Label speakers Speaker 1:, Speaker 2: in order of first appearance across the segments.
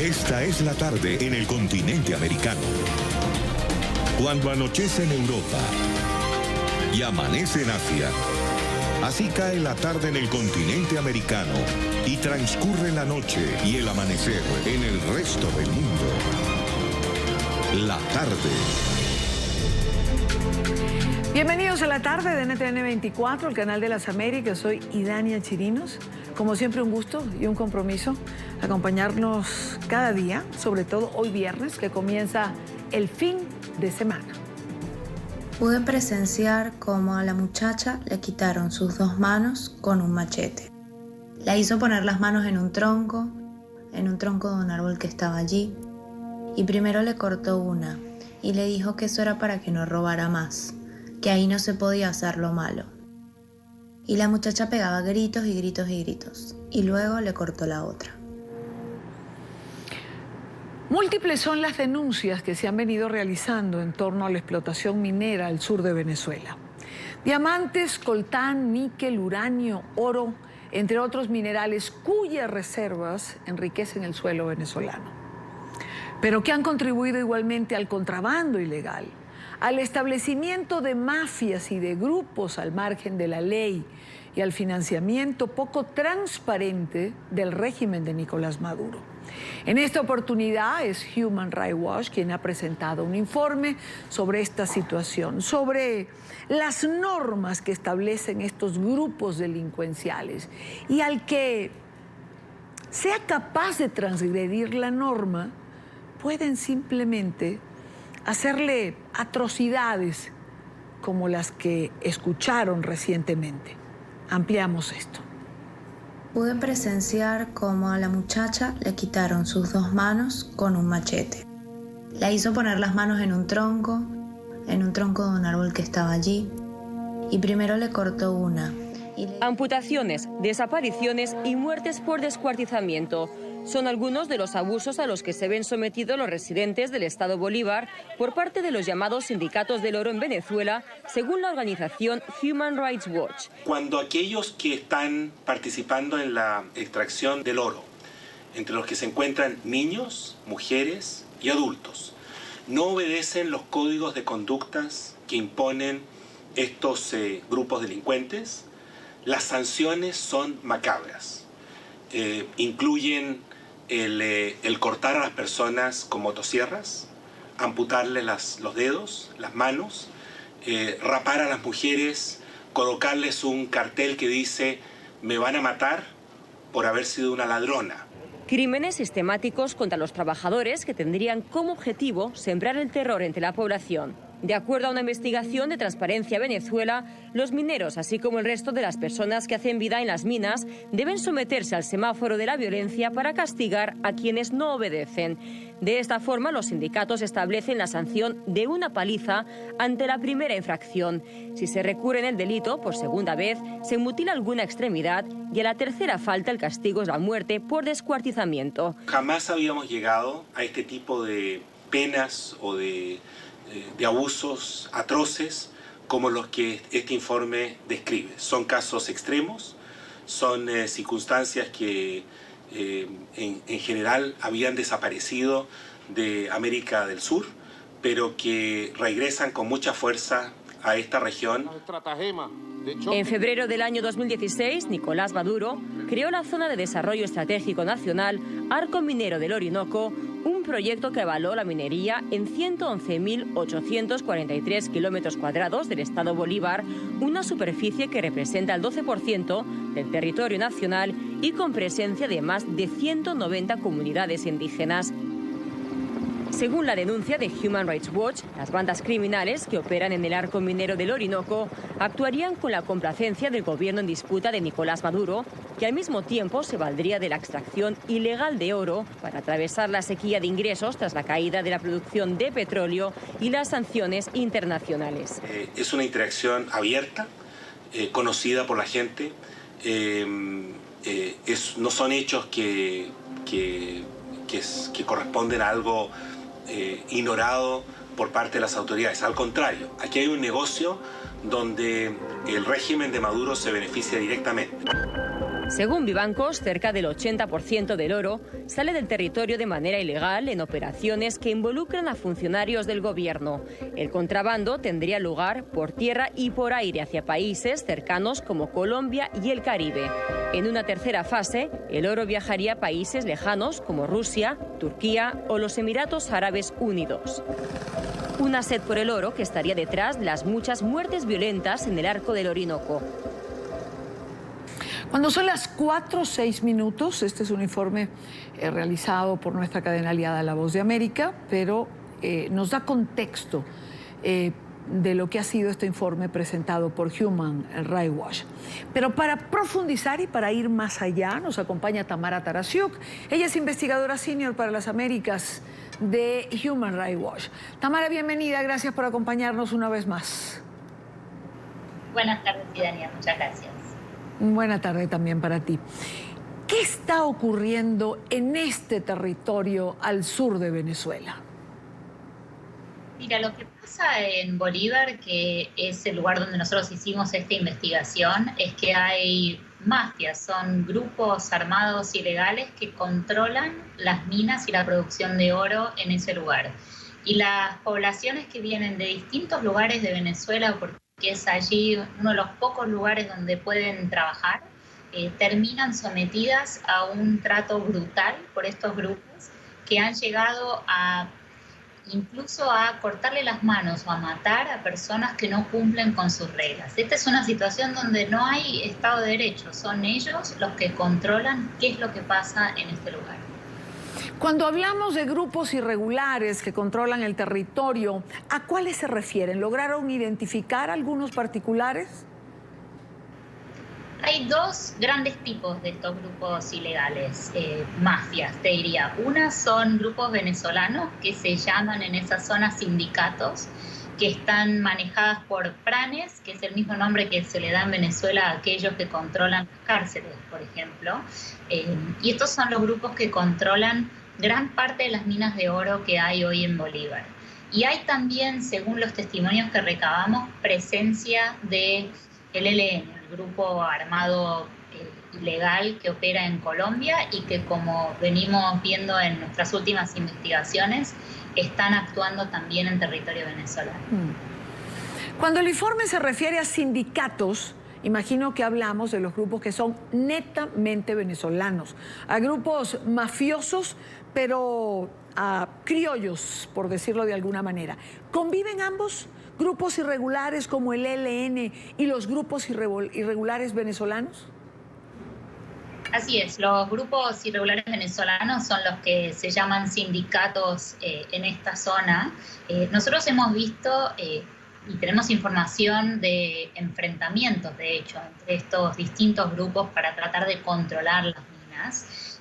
Speaker 1: Esta es la tarde en el continente americano. Cuando anochece en Europa y amanece en Asia, así cae la tarde en el continente americano y transcurre la noche y el amanecer en el resto del mundo. La tarde.
Speaker 2: Bienvenidos a la tarde de NTN 24, el canal de las Américas. Soy Idania Chirinos. Como siempre, un gusto y un compromiso acompañarnos cada día, sobre todo hoy viernes, que comienza el fin de semana.
Speaker 3: Pude presenciar cómo a la muchacha le quitaron sus dos manos con un machete. La hizo poner las manos en un tronco de un árbol que estaba allí, y primero le cortó una y le dijo que eso era para que no robara más, que ahí no se podía hacer lo malo. Y la muchacha pegaba gritos y gritos y gritos, y luego le cortó la otra.
Speaker 2: Múltiples son las denuncias que se han venido realizando en torno a la explotación minera al sur de Venezuela. Diamantes, coltán, níquel, uranio, oro, entre otros minerales cuyas reservas enriquecen el suelo venezolano, pero que han contribuido igualmente al contrabando ilegal, al establecimiento de mafias y de grupos al margen de la ley y al financiamiento poco transparente del régimen de Nicolás Maduro. En esta oportunidad es Human Rights Watch quien ha presentado un informe sobre esta situación, sobre las normas que establecen estos grupos delincuenciales, y al que sea capaz de transgredir la norma, pueden simplemente hacerle atrocidades como las que escucharon recientemente. Ampliamos esto.
Speaker 3: Pude presenciar cómo a la muchacha le quitaron sus dos manos con un machete. La hizo poner las manos en un tronco de un árbol que estaba allí, y primero le cortó una.
Speaker 4: Amputaciones, desapariciones y muertes por descuartizamiento son algunos de los abusos a los que se ven sometidos los residentes del estado Bolívar por parte de los llamados sindicatos del oro en Venezuela, según la organización Human Rights Watch.
Speaker 5: Cuando aquellos que están participando en la extracción del oro, entre los que se encuentran niños, mujeres y adultos, no obedecen los códigos de conductas que imponen estos grupos delincuentes, las sanciones son macabras. Incluyen el cortar a las personas con motosierras, amputarles los dedos, las manos, rapar a las mujeres, colocarles un cartel que dice "me van a matar por haber sido una ladrona".
Speaker 4: Crímenes sistemáticos contra los trabajadores que tendrían como objetivo sembrar el terror entre la población. De acuerdo a una investigación de Transparencia Venezuela, los mineros, así como el resto de las personas que hacen vida en las minas, deben someterse al semáforo de la violencia para castigar a quienes no obedecen. De esta forma, los sindicatos establecen la sanción de una paliza ante la primera infracción. Si se recurre en el delito por segunda vez, se mutila alguna extremidad, y a la tercera falta el castigo es la muerte por descuartizamiento.
Speaker 5: Jamás habíamos llegado a este tipo de penas o de abusos atroces como los que este informe describe. Son casos extremos, son circunstancias que en general habían desaparecido de América del Sur, pero que regresan con mucha fuerza a esta región.
Speaker 4: En febrero del año 2016, Nicolás Maduro creó la Zona de Desarrollo Estratégico Nacional Arco Minero del Orinoco, un proyecto que avaló la minería en 111.843 kilómetros cuadrados del estado Bolívar, una superficie que representa el 12% del territorio nacional y con presencia de más de 190 comunidades indígenas. Según la denuncia de Human Rights Watch, las bandas criminales que operan en el arco minero del Orinoco actuarían con la complacencia del gobierno en disputa de Nicolás Maduro, que al mismo tiempo se valdría de la extracción ilegal de oro para atravesar la sequía de ingresos tras la caída de la producción de petróleo y las sanciones internacionales.
Speaker 5: Es una interacción abierta, conocida por la gente. No son hechos que corresponden a algo ignorado por parte de las autoridades. Al contrario, aquí hay un negocio donde el régimen de Maduro se beneficia directamente.
Speaker 4: Según Vivancos, cerca del 80% del oro sale del territorio de manera ilegal en operaciones que involucran a funcionarios del gobierno. El contrabando tendría lugar por tierra y por aire hacia países cercanos como Colombia y el Caribe. En una tercera fase, el oro viajaría a países lejanos como Rusia, Turquía o los Emiratos Árabes Unidos. Una sed por el oro que estaría detrás de las muchas muertes violentas en el arco del Orinoco.
Speaker 2: Cuando son las 4:06, este es un informe realizado por nuestra cadena aliada La Voz de América, pero nos da contexto de lo que ha sido este informe presentado por Human Rights Watch. Pero para profundizar y para ir más allá, nos acompaña Tamara Tarasiuk. Ella es investigadora senior para las Américas de Human Rights Watch. Tamara, bienvenida, gracias por acompañarnos una vez más.
Speaker 6: Buenas tardes, Dania, muchas gracias.
Speaker 2: Buena tarde también para ti. ¿Qué está ocurriendo en este territorio al sur de Venezuela?
Speaker 6: Mira, lo que pasa en Bolívar, que es el lugar donde nosotros hicimos esta investigación, es que hay mafias, son grupos armados ilegales que controlan las minas y la producción de oro en ese lugar. Y las poblaciones que vienen de distintos lugares de Venezuela, porque es allí uno de los pocos lugares donde pueden trabajar, terminan sometidas a un trato brutal por estos grupos que han llegado incluso a cortarle las manos o a matar a personas que no cumplen con sus reglas. Esta es una situación donde no hay Estado de Derecho, son ellos los que controlan qué es lo que pasa en este lugar.
Speaker 2: Cuando hablamos de grupos irregulares que controlan el territorio, ¿a cuáles se refieren? ¿Lograron identificar algunos particulares?
Speaker 6: Hay dos grandes tipos de estos grupos ilegales, mafias, te diría. Una son grupos venezolanos que se llaman en esa zona sindicatos, que están manejadas por pranes, que es el mismo nombre que se le da en Venezuela a aquellos que controlan las cárceles, por ejemplo. Y estos son los grupos que controlan gran parte de las minas de oro que hay hoy en Bolívar. Y hay también, según los testimonios que recabamos, presencia del ELN, el grupo armado ilegal que opera en Colombia y que, como venimos viendo en nuestras últimas investigaciones, están actuando también en territorio venezolano.
Speaker 2: Cuando el informe se refiere a sindicatos, imagino que hablamos de los grupos que son netamente venezolanos, a grupos mafiosos, pero a criollos, por decirlo de alguna manera. ¿Conviven ambos grupos irregulares como el ELN y los grupos irregulares venezolanos?
Speaker 6: Así es, los grupos irregulares venezolanos son los que se llaman sindicatos en esta zona. Nosotros hemos visto y tenemos información de enfrentamientos, de hecho, entre estos distintos grupos para tratar de controlar las minas.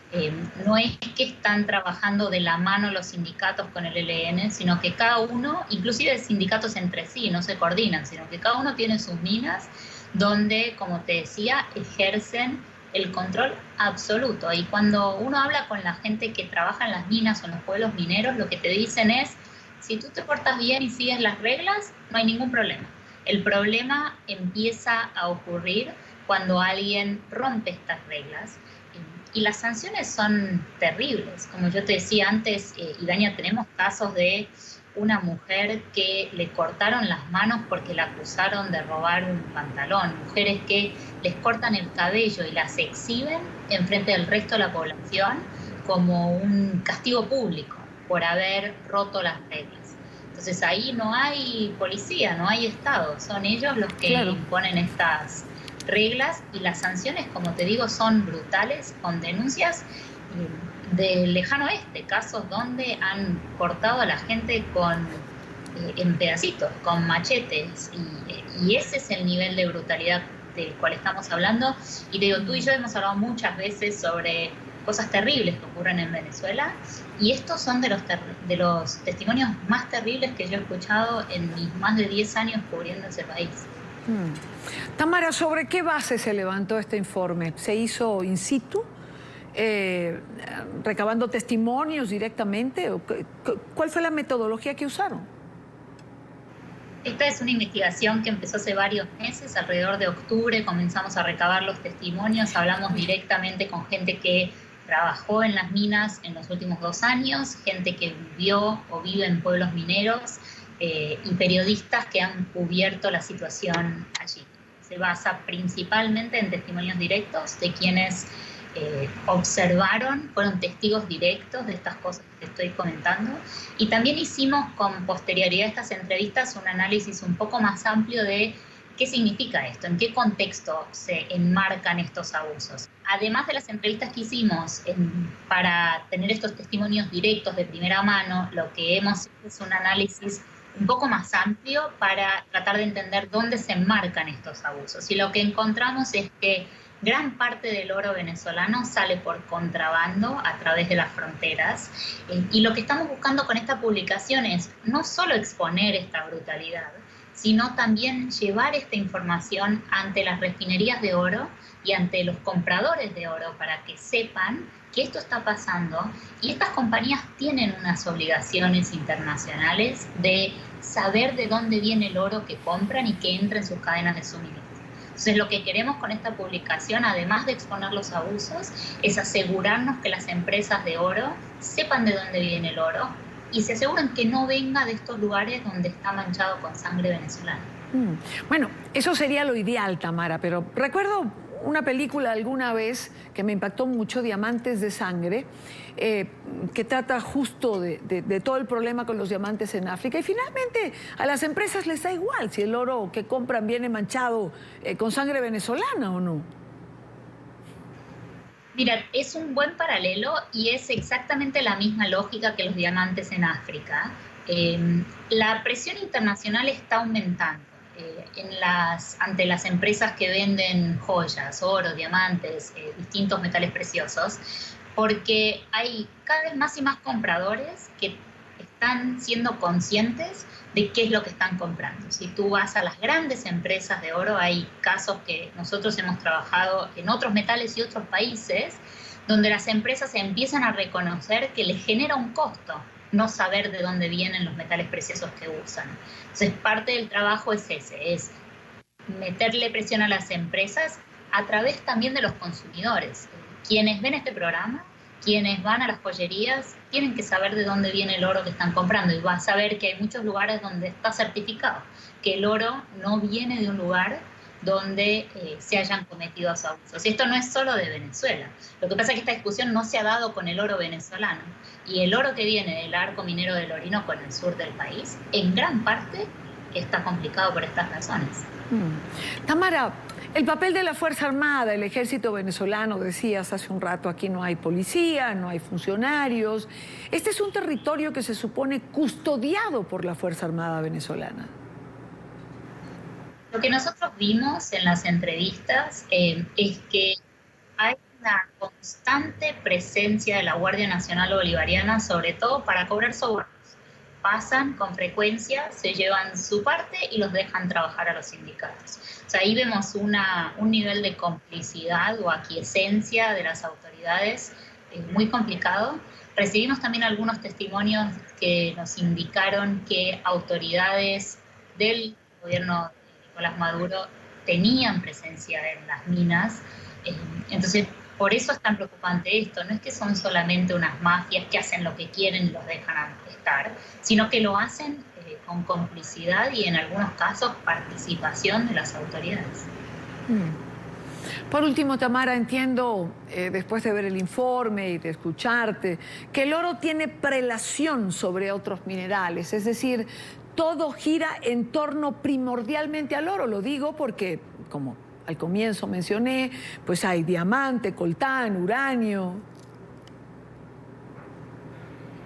Speaker 6: No es que están trabajando de la mano los sindicatos con el ELN, sino que cada uno, inclusive sindicatos entre sí, no se coordinan, sino que cada uno tiene sus minas donde, como te decía, ejercen el control absoluto. Y cuando uno habla con la gente que trabaja en las minas o en los pueblos mineros, lo que te dicen es: si tú te portas bien y sigues las reglas, no hay ningún problema. El problema empieza a ocurrir cuando alguien rompe estas reglas. Y las sanciones son terribles. Como yo te decía antes, Idania, tenemos casos de una mujer que le cortaron las manos porque la acusaron de robar un pantalón. Mujeres que les cortan el cabello y las exhiben enfrente del resto de la población como un castigo público por haber roto las reglas. Entonces ahí no hay policía, no hay Estado. Son ellos los que imponen estas reglas, y las sanciones, como te digo, son brutales, con denuncias del lejano oeste, casos donde han cortado a la gente en pedacitos, con machetes, y ese es el nivel de brutalidad del cual estamos hablando. Y te digo, tú y yo hemos hablado muchas veces sobre cosas terribles que ocurren en Venezuela, y estos son de los testimonios más terribles que yo he escuchado en mis más de 10 años cubriendo ese país.
Speaker 2: Tamara, ¿sobre qué base se levantó este informe? ¿Se hizo in situ? ¿Recabando testimonios directamente? ¿Cuál fue la metodología que usaron?
Speaker 6: Esta es una investigación que empezó hace varios meses, alrededor de octubre comenzamos a recabar los testimonios, hablamos directamente con gente que trabajó en las minas en los últimos 2 años, gente que vivió o vive en pueblos mineros y periodistas que han cubierto la situación allí. Se basa principalmente en testimonios directos de quienes observaron, fueron testigos directos de estas cosas que estoy comentando, y también hicimos con posterioridad a estas entrevistas un análisis un poco más amplio de qué significa esto, en qué contexto se enmarcan estos abusos. Además de las entrevistas que hicimos para tener estos testimonios directos de primera mano, lo que hemos hecho es un análisis un poco más amplio para tratar de entender dónde se enmarcan estos abusos. Y lo que encontramos es que gran parte del oro venezolano sale por contrabando a través de las fronteras. Y lo que estamos buscando con esta publicación es no solo exponer esta brutalidad, sino también llevar esta información ante las refinerías de oro y ante los compradores de oro para que sepan que esto está pasando. Y estas compañías tienen unas obligaciones internacionales de saber de dónde viene el oro que compran y que entra en sus cadenas de suministro. Entonces, lo que queremos con esta publicación, además de exponer los abusos, es asegurarnos que las empresas de oro sepan de dónde viene el oro y se aseguren que no venga de estos lugares donde está manchado con sangre venezolana.
Speaker 2: Bueno, eso sería lo ideal, Tamara, pero recuerdo una película alguna vez que me impactó mucho, Diamantes de Sangre, que trata justo de todo el problema con los diamantes en África, y finalmente a las empresas les da igual si el oro que compran viene manchado con sangre venezolana o no.
Speaker 6: Mira, es un buen paralelo y es exactamente la misma lógica que los diamantes en África. La presión internacional está aumentando ante las empresas que venden joyas, oro, diamantes, distintos metales preciosos, porque hay cada vez más y más compradores que están siendo conscientes de qué es lo que están comprando. Si tú vas a las grandes empresas de oro, hay casos que nosotros hemos trabajado en otros metales y otros países, donde las empresas empiezan a reconocer que les genera un costo no saber de dónde vienen los metales preciosos que usan. Entonces, parte del trabajo es ese, es meterle presión a las empresas a través también de los consumidores. Quienes ven este programa, quienes van a las joyerías, tienen que saber de dónde viene el oro que están comprando, y vas a ver que hay muchos lugares donde está certificado que el oro no viene de un lugar donde se hayan cometido abusos. Y esto no es solo de Venezuela. Lo que pasa es que esta discusión no se ha dado con el oro venezolano, y el oro que viene del arco minero del Orinoco en el sur del país, en gran parte está complicado por estas razones.
Speaker 2: Tamara, el papel de la Fuerza Armada, el ejército venezolano, decías hace un rato, aquí no hay policía, no hay funcionarios. Este es un territorio que se supone custodiado por la Fuerza Armada venezolana.
Speaker 6: Lo que nosotros vimos en las entrevistas es que hay una constante presencia de la Guardia Nacional Bolivariana, sobre todo para cobrar sobornos. Pasan con frecuencia, se llevan su parte y los dejan trabajar a los sindicatos. O sea, ahí vemos un nivel de complicidad o aquiescencia de las autoridades muy complicado. Recibimos también algunos testimonios que nos indicaron que autoridades del gobierno de Nicolás Maduro tenían presencia en las minas. Entonces, por eso es tan preocupante esto. No es que son solamente unas mafias que hacen lo que quieren y los dejan estar, sino que lo hacen con complicidad y en algunos casos participación de las autoridades.
Speaker 2: Por último, Tamara, entiendo, después de ver el informe y de escucharte, que el oro tiene prelación sobre otros minerales, es decir, todo gira en torno primordialmente al oro. Lo digo porque, como al comienzo mencioné, pues hay diamante, coltán, uranio.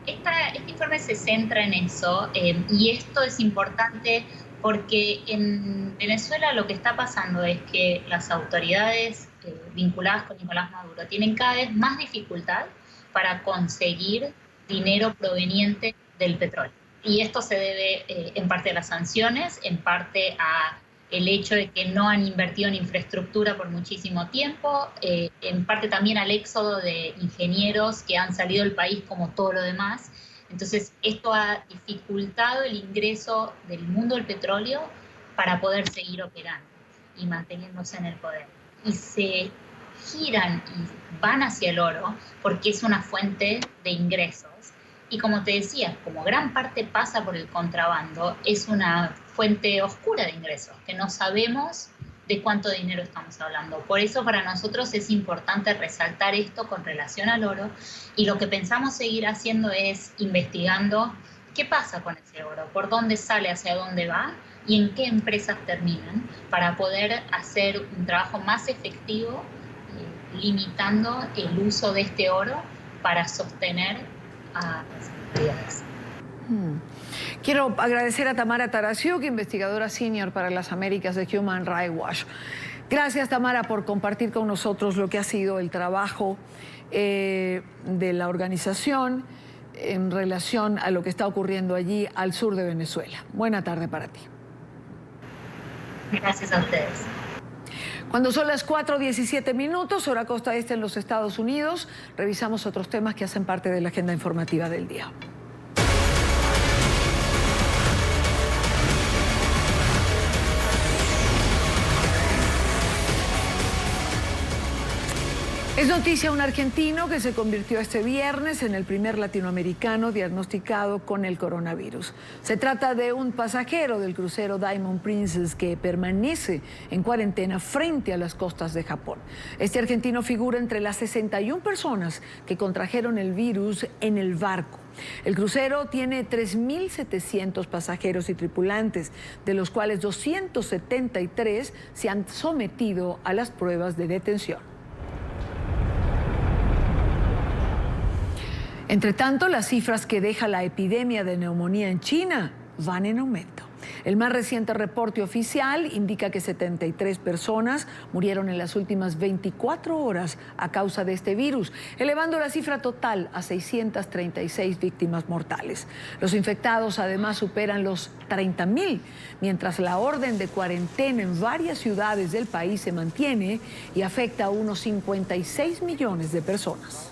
Speaker 6: Este informe se centra en eso, y esto es importante porque en Venezuela lo que está pasando es que las autoridades vinculadas con Nicolás Maduro tienen cada vez más dificultad para conseguir dinero proveniente del petróleo. Y esto se debe en parte a las sanciones, en parte a el hecho de que no han invertido en infraestructura por muchísimo tiempo, en parte también al éxodo de ingenieros que han salido del país como todo lo demás. Entonces, esto ha dificultado el ingreso del mundo del petróleo para poder seguir operando y manteniéndose en el poder. Y se giran y van hacia el oro porque es una fuente de ingresos. Y como te decía, como gran parte pasa por el contrabando, es una fuente oscura de ingresos, que no sabemos de cuánto dinero estamos hablando. Por eso para nosotros es importante resaltar esto con relación al oro, y lo que pensamos seguir haciendo es investigando qué pasa con ese oro, por dónde sale, hacia dónde va y en qué empresas terminan, para poder hacer un trabajo más efectivo, limitando el uso de este oro para sostener a las autoridades.
Speaker 2: Quiero agradecer a Tamara Tarasiuk, investigadora senior para las Américas de Human Rights Watch. Gracias, Tamara, por compartir con nosotros lo que ha sido el trabajo de la organización en relación a lo que está ocurriendo allí al sur de Venezuela. Buena tarde para ti.
Speaker 6: Gracias a ustedes.
Speaker 2: Cuando son las 4:17, hora costa este en los Estados Unidos, revisamos otros temas que hacen parte de la agenda informativa del día. Es noticia un argentino que se convirtió este viernes en el primer latinoamericano diagnosticado con el coronavirus. Se trata de un pasajero del crucero Diamond Princess que permanece en cuarentena frente a las costas de Japón. Este argentino figura entre las 61 personas que contrajeron el virus en el barco. El crucero tiene 3.700 pasajeros y tripulantes, de los cuales 273 se han sometido a las pruebas de detención. Entre tanto, las cifras que deja la epidemia de neumonía en China van en aumento. El más reciente reporte oficial indica que 73 personas murieron en las últimas 24 horas a causa de este virus, elevando la cifra total a 636 víctimas mortales. Los infectados además superan los 30.000, mientras la orden de cuarentena en varias ciudades del país se mantiene y afecta a unos 56 millones de personas.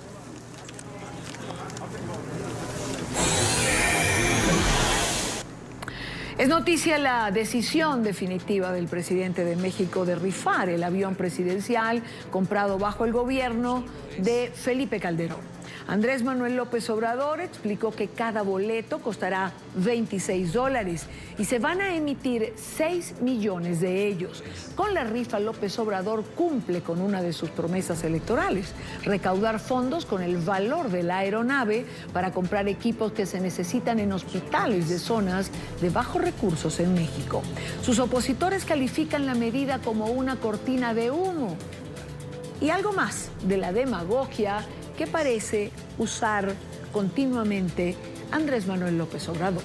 Speaker 2: Es noticia la decisión definitiva del presidente de México de rifar el avión presidencial comprado bajo el gobierno de Felipe Calderón. Andrés Manuel López Obrador explicó que cada boleto costará $26 y se van a emitir 6 millones de ellos. Con la rifa, López Obrador cumple con una de sus promesas electorales: recaudar fondos con el valor de la aeronave para comprar equipos que se necesitan en hospitales de zonas de bajos recursos en México. Sus opositores califican la medida como una cortina de humo y algo más de la demagogia que parece usar continuamente Andrés Manuel López Obrador.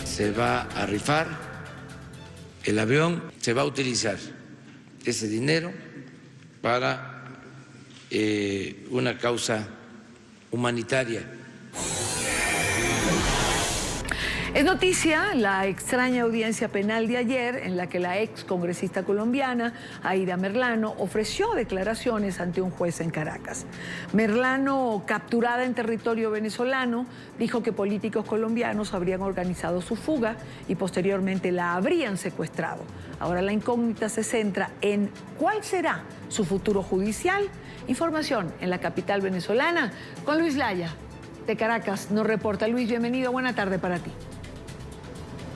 Speaker 7: Se va a rifar el avión, se va a utilizar ese dinero para una causa humanitaria.
Speaker 2: Es noticia la extraña audiencia penal de ayer en la que la ex congresista colombiana Aida Merlano ofreció declaraciones ante un juez en Caracas. Merlano, capturada en territorio venezolano, dijo que políticos colombianos habrían organizado su fuga y posteriormente la habrían secuestrado. Ahora la incógnita se centra en cuál será su futuro judicial. Información en la capital venezolana con Luis Laya de Caracas nos reporta. Luis, bienvenido, buena tarde para ti.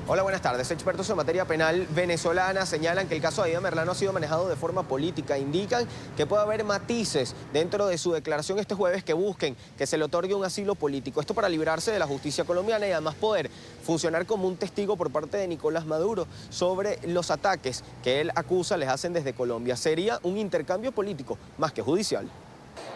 Speaker 8: Hola, buenas tardes. Expertos en materia penal venezolana señalan que el caso de Aida Merlano ha sido manejado de forma política. Indican que puede haber matices dentro de su declaración este jueves que busquen que se le otorgue un asilo político. Esto para librarse de la justicia colombiana y además poder funcionar como un testigo por parte de Nicolás Maduro sobre los ataques que él acusa les hacen desde Colombia. Sería un intercambio político más que judicial.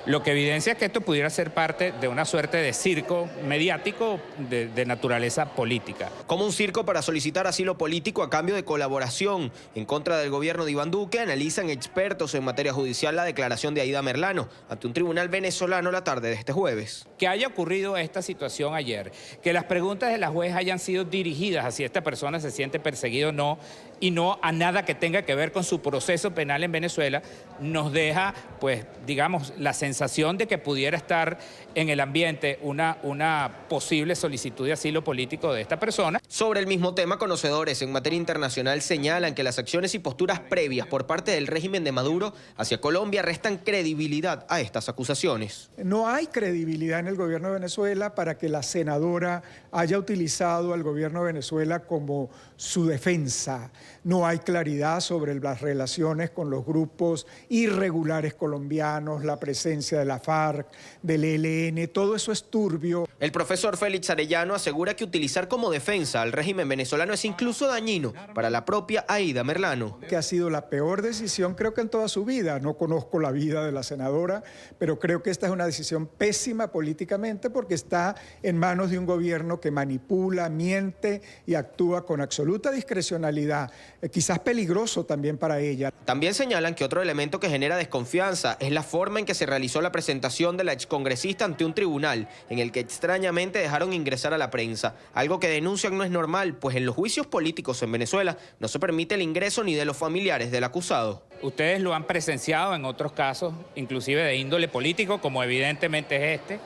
Speaker 9: Lo que evidencia es que esto pudiera ser parte de una suerte de circo mediático de naturaleza política.
Speaker 8: Como un circo para solicitar asilo político a cambio de colaboración en contra del gobierno de Iván Duque, analizan expertos en materia judicial la declaración de Aida Merlano ante un tribunal venezolano la tarde de este jueves.
Speaker 9: Que haya ocurrido esta situación ayer, que las preguntas de la juez hayan sido dirigidas a si esta persona se siente perseguida o no, y no a nada que tenga que ver con su proceso penal en Venezuela, nos deja, pues, digamos, la sensación sensación de que pudiera estar en el ambiente una posible solicitud de asilo político de esta persona.
Speaker 8: Sobre el mismo tema, conocedores en materia internacional señalan que las acciones y posturas previas por parte del régimen de Maduro hacia Colombia restan credibilidad a estas acusaciones.
Speaker 10: No hay credibilidad en el gobierno de Venezuela para que la senadora haya utilizado al gobierno de Venezuela como su defensa. No hay claridad sobre las relaciones con los grupos irregulares colombianos, la presencia de la FARC, del ELN, todo eso es turbio.
Speaker 8: El profesor Félix Arellano asegura que utilizar como defensa al régimen venezolano es incluso dañino para la propia Aida Merlano.
Speaker 10: Que ha sido la peor decisión, creo que en toda su vida. No conozco la vida de la senadora, pero creo que esta es una decisión pésima políticamente porque está en manos de un gobierno que manipula, miente y actúa con absoluta discrecionalidad, quizás peligroso también para ella.
Speaker 8: También señalan que otro elemento que genera desconfianza es la forma en que se realizó la presentación de la excongresista ante un tribunal, en el que extrañamente dejaron ingresar a la prensa, algo que denuncian no es normal, pues en los juicios políticos en Venezuela no se permite el ingreso ni de los familiares del acusado.
Speaker 9: Ustedes lo han presenciado en otros casos, inclusive de índole político, como evidentemente es este,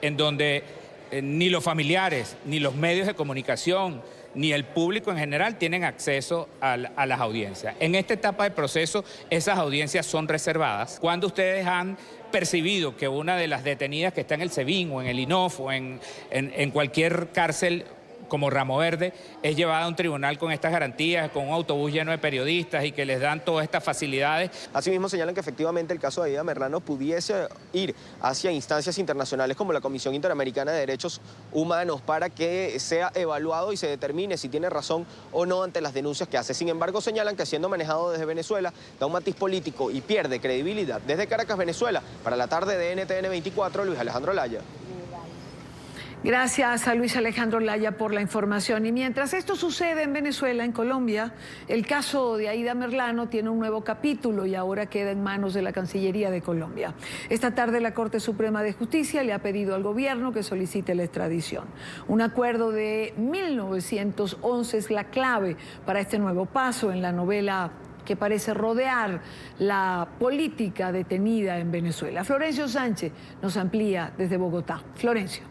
Speaker 9: en donde ni los familiares, ni los medios de comunicación, ni el público en general tienen acceso a las audiencias. En esta etapa del proceso, esas audiencias son reservadas. Cuando ustedes han percibido que una de las detenidas que está en el SEBIN o en el INOF o en cualquier cárcel como Ramo Verde, es llevada a un tribunal con estas garantías, con un autobús lleno de periodistas y que les dan todas estas facilidades.
Speaker 8: Asimismo señalan que efectivamente el caso de Aida Merlano pudiese ir hacia instancias internacionales como la Comisión Interamericana de Derechos Humanos para que sea evaluado y se determine si tiene razón o no ante las denuncias que hace. Sin embargo, señalan que siendo manejado desde Venezuela da un matiz político y pierde credibilidad. Desde Caracas, Venezuela, para la tarde de NTN 24, Luis Alejandro Laya.
Speaker 2: Gracias a Luis Alejandro Laya por la información. Y mientras esto sucede en Venezuela, en Colombia, el caso de Aida Merlano tiene un nuevo capítulo y ahora queda en manos de la Cancillería de Colombia. Esta tarde la Corte Suprema de Justicia le ha pedido al gobierno que solicite la extradición. Un acuerdo de 1911 es la clave para este nuevo paso en la novela que parece rodear la política detenida en Venezuela. Florencio Sánchez nos amplía desde Bogotá. Florencio.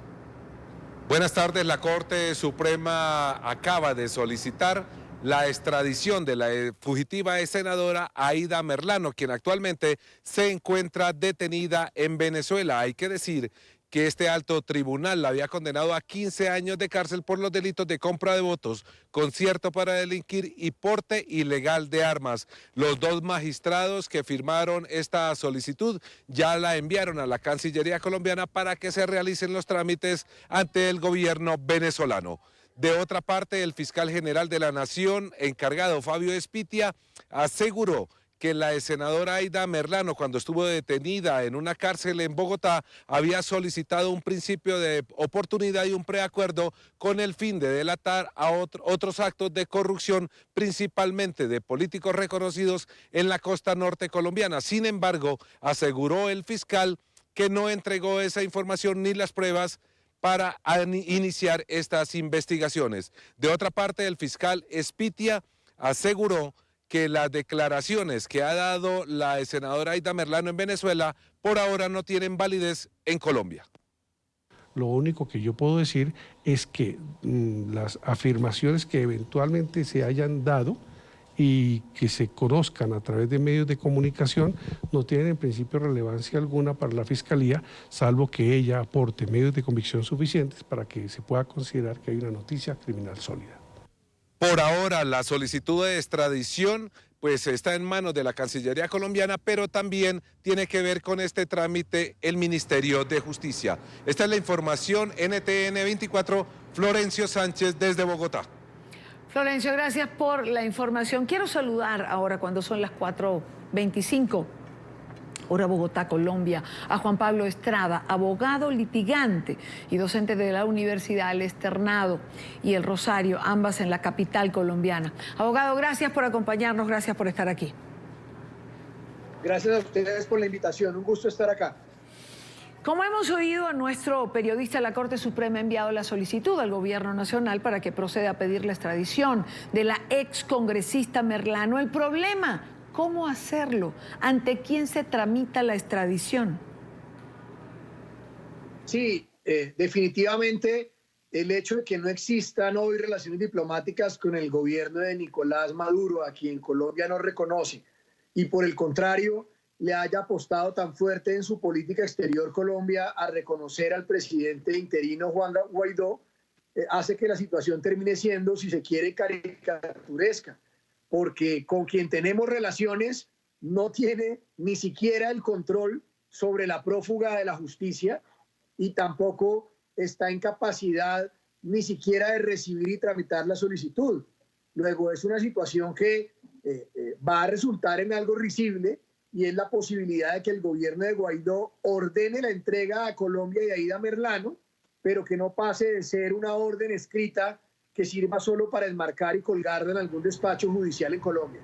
Speaker 11: Buenas tardes. La Corte Suprema acaba de solicitar la extradición de la fugitiva senadora Aida Merlano, quien actualmente se encuentra detenida en Venezuela. Hay que decir que este alto tribunal la había condenado a 15 años de cárcel por los delitos de compra de votos, concierto para delinquir y porte ilegal de armas. Los dos magistrados que firmaron esta solicitud ya la enviaron a la Cancillería colombiana para que se realicen los trámites ante el gobierno venezolano. De otra parte, el fiscal general de la Nación, encargado Fabio Espitia, aseguró que la senadora Aida Merlano, cuando estuvo detenida en una cárcel en Bogotá, había solicitado un principio de oportunidad y un preacuerdo con el fin de delatar a otros actos de corrupción, principalmente de políticos reconocidos en la costa norte colombiana. Sin embargo, aseguró el fiscal que no entregó esa información ni las pruebas para iniciar estas investigaciones. De otra parte, el fiscal Espitia aseguró que las declaraciones que ha dado la senadora Aida Merlano en Venezuela por ahora no tienen validez en Colombia.
Speaker 12: Lo único que yo puedo decir es que las afirmaciones que eventualmente se hayan dado y que se conozcan a través de medios de comunicación no tienen en principio relevancia alguna para la Fiscalía, salvo que ella aporte medios de convicción suficientes para que se pueda considerar que hay una noticia criminal sólida.
Speaker 11: Por ahora, la solicitud de extradición pues está en manos de la Cancillería colombiana, pero también tiene que ver con este trámite el Ministerio de Justicia. Esta es la información, NTN 24, Florencio Sánchez desde Bogotá.
Speaker 2: Florencio, gracias por la información. Quiero saludar ahora, cuando son las 4:25, hora Bogotá, Colombia, a Juan Pablo Estrada, abogado litigante y docente de la Universidad El Externado y El Rosario, ambas en la capital colombiana. Abogado, gracias por acompañarnos, gracias por estar aquí.
Speaker 13: Gracias a ustedes por la invitación, un gusto estar acá.
Speaker 2: Como hemos oído, a nuestro periodista de la Corte Suprema ha enviado la solicitud al Gobierno Nacional para que proceda a pedir la extradición de la excongresista Merlano. El problema, ¿cómo hacerlo? ¿Ante quién se tramita la extradición?
Speaker 13: Sí, definitivamente el hecho de que no existan hoy relaciones diplomáticas con el gobierno de Nicolás Maduro, a quien Colombia no reconoce, y por el contrario le haya apostado tan fuerte en su política exterior Colombia a reconocer al presidente interino Juan Guaidó, hace que la situación termine siendo, si se quiere, caricaturesca, porque con quien tenemos relaciones no tiene ni siquiera el control sobre la prófuga de la justicia y tampoco está en capacidad ni siquiera de recibir y tramitar la solicitud. Luego es una situación que va a resultar en algo risible, y es la posibilidad de que el gobierno de Guaidó ordene la entrega a Colombia y a Aída Merlano, pero que no pase de ser una orden escrita que sirva solo para enmarcar y colgarla en algún despacho judicial en Colombia.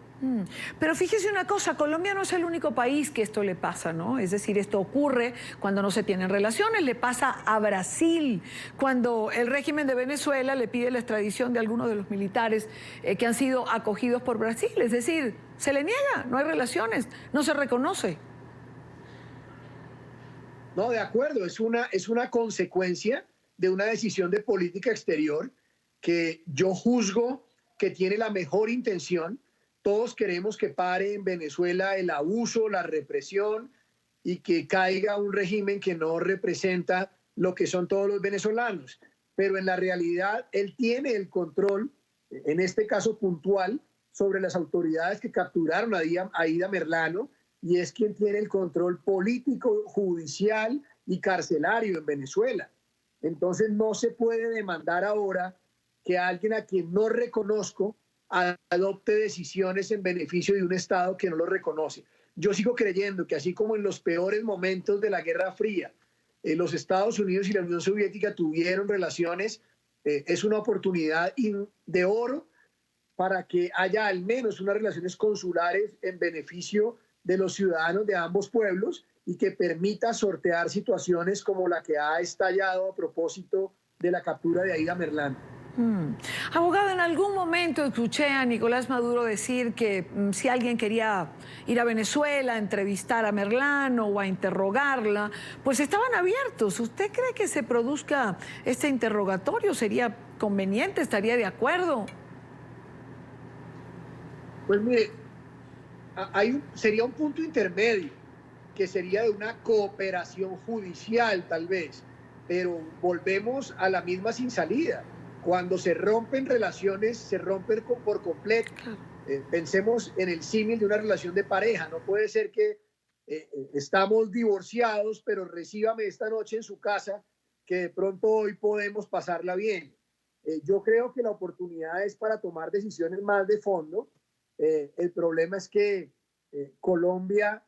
Speaker 2: Pero fíjese una cosa, Colombia no es el único país que esto le pasa, ¿no? Es decir, esto ocurre cuando no se tienen relaciones, le pasa a Brasil, cuando el régimen de Venezuela le pide la extradición de algunos de los militares que han sido acogidos por Brasil. Es decir, se le niega, no hay relaciones, no se reconoce.
Speaker 13: No, de acuerdo, es una consecuencia de una decisión de política exterior que yo juzgo que tiene la mejor intención. Todos queremos que pare en Venezuela el abuso, la represión, y que caiga un régimen que no representa lo que son todos los venezolanos. Pero en la realidad él tiene el control, en este caso puntual, sobre las autoridades que capturaron a Aída Merlano, y es quien tiene el control político, judicial y carcelario en Venezuela. Entonces no se puede demandar ahora que alguien a quien no reconozco adopte decisiones en beneficio de un Estado que no lo reconoce. Yo sigo creyendo que así como en los peores momentos de la Guerra Fría, los Estados Unidos y la Unión Soviética tuvieron relaciones, es una oportunidad de oro para que haya al menos unas relaciones consulares en beneficio de los ciudadanos de ambos pueblos y que permita sortear situaciones como la que ha estallado a propósito de la captura de Aída Merlano.
Speaker 2: Abogado, en algún momento escuché a Nicolás Maduro decir que si alguien quería ir a Venezuela a entrevistar a Merlano o a interrogarla, pues estaban abiertos. ¿Usted cree que se produzca este interrogatorio? ¿Sería conveniente? ¿Estaría de acuerdo?
Speaker 13: Pues mire, sería un punto intermedio, que sería de una cooperación judicial tal vez, pero volvemos a la misma sin salida. Cuando se rompen relaciones, se rompen por completo. Pensemos en el símil de una relación de pareja. No puede ser que estamos divorciados, pero recíbame esta noche en su casa, que de pronto hoy podemos pasarla bien. Yo creo que la oportunidad es para tomar decisiones más de fondo. El problema es que Colombia